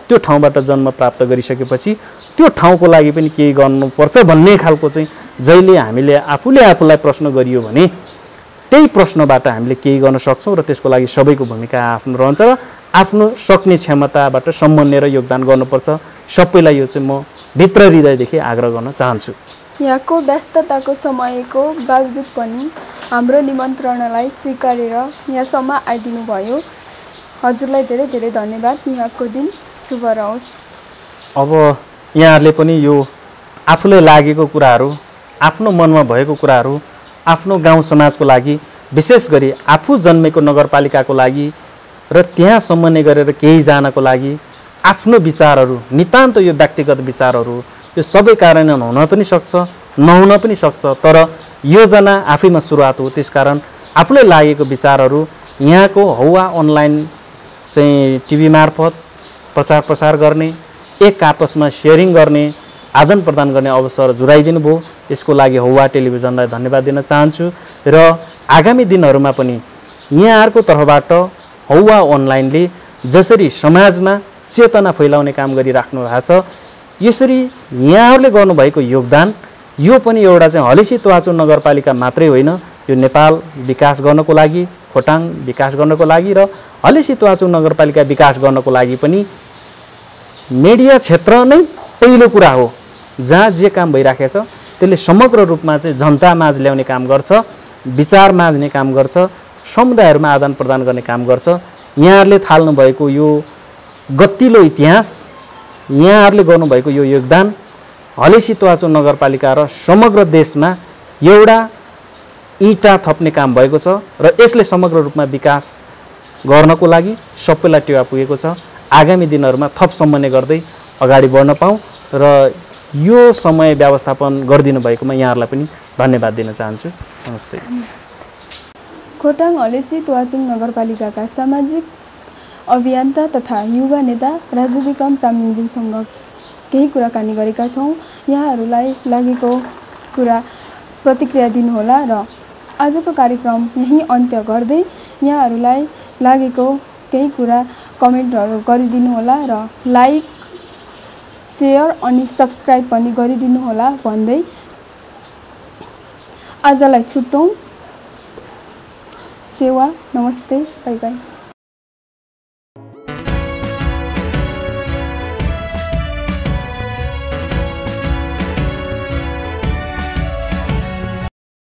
त्यो ठाउँबाट जन्म प्राप्त गरिसकेपछि त्यो ठाउँको लागि पनि केही गर्नुपर्छ भन्ने खालको चाहिँ जहिले हामीले आफूले आफूलाई प्रश्न गरियो भने त्यही प्रश्नबाट हामीले केही गर्न सक्छौँ र त्यसको लागि सबैको भूमिका आफ्नो रहन्छ र आफ्नो सक्ने क्षमताबाट सम्बन्धेर योगदान गर्नुपर्छ। सबैलाई यो चाहिँ म भित्र हृदयदेखि आग्रह गर्न चाहन्छु। यहाँको व्यस्तताको समयको बावजुद पनि हाम्रो निमन्त्रणालाई स्वीकारेर यहाँसम्म आइदिनु भयो। हजुरलाई धेरै धेरै धन्यवाद। यहाँको दिन शुभ रहोस्। अब यहाँहरूले पनि यो आफूलाई लागेको कुराहरू, आफ्नो मनमा भएको कुराहरू, आफ्नो गाउँ समाजको लागि, विशेष गरी आफू जन्मेको नगरपालिकाको लागि र त्यहाँ सम्बन्ध गरेर केही जानको लागि आफ्नो विचारहरू, नितान्त यो व्यक्तिगत विचारहरू यो सबै कार्यान्वयन हुन पनि सक्छ, नहुन पनि सक्छ, तर योजना आफैमा सुरुवात हो। त्यसकारण आफूलाई लागेको विचारहरू यहाँको हौवा अनलाइन चाहिँ टिभी मार्फत प्रचार प्रसार गर्ने, एक आपसमा सेयरिङ गर्ने, आदान प्रदान गर्ने अवसर जुराइदिनु भयो। यसको लागि हौवा टेलिभिजनलाई धन्यवाद दिन चाहन्छु र आगामी दिनहरूमा पनि यहाँहरूको तर्फबाट हौवा अनलाइनले जसरी समाजमा चेतना फैलाउने काम गरिराख्नु भएको छ यसरी यहाँहरूले गर्नुभएको योगदान यो पनि एउटा चाहिँ हलेसी तुवाचुङ नगरपालिका मात्रै होइन यो नेपाल विकास गर्नको लागि खोटाङ विकास गर्नको लागि र हलेसी तुवाचुङ नगरपालिका विकास गर्नको लागि पनि मिडिया क्षेत्र नै पहिलो कुरा हो जहाँ जे काम भइराखेको छ त्यसले समग्र रूपमा चाहिँ जनता माझ ल्याउने काम गर्छ विचार माझ्ने काम गर्छ समुदायहरूमा आदान प्रदान गर्ने काम गर्छ यहाँहरूले थाल्नु भएको यो गतिलो इतिहास यहाँहरूले गर्नुभएको यो योगदान हलेसी तुवाचुङ नगरपालिका र समग्र देशमा एउटा इँटा थप्ने काम भएको छ र यसले समग्र रूपमा विकास गर्नको लागि सबैलाई टेवा पुगेको छ आगामी दिनहरूमा थप समन्वय गर्दै अगाडि बढ्न पाऊँ र यो समय व्यवस्थापन गरिदिनु भएकोमा यहाँहरूलाई पनि धन्यवाद दिन चाहन्छु नमस्ते खोटाङ हलेसी तुवाचुङ नगरपालिकाका सामाजिक अभियन्ता तथा युवा नेता राजु विक्रम चामलिङज्यूसँग केही कुराकानी गरेका छौँ यहाँहरूलाई लागेको कुरा प्रतिक्रिया दिनुहोला र आजको कार्यक्रम यहीँ अन्त्य गर्दै यहाँहरूलाई लागेको केही कुरा कमेन्टहरू गरिदिनुहोला र लाइक शेयर अनि सब्स्क्राइब पनि गरिदिनुहोला भन्दै आजलाई छुट्टौँ सेवा नमस्ते बाई बाई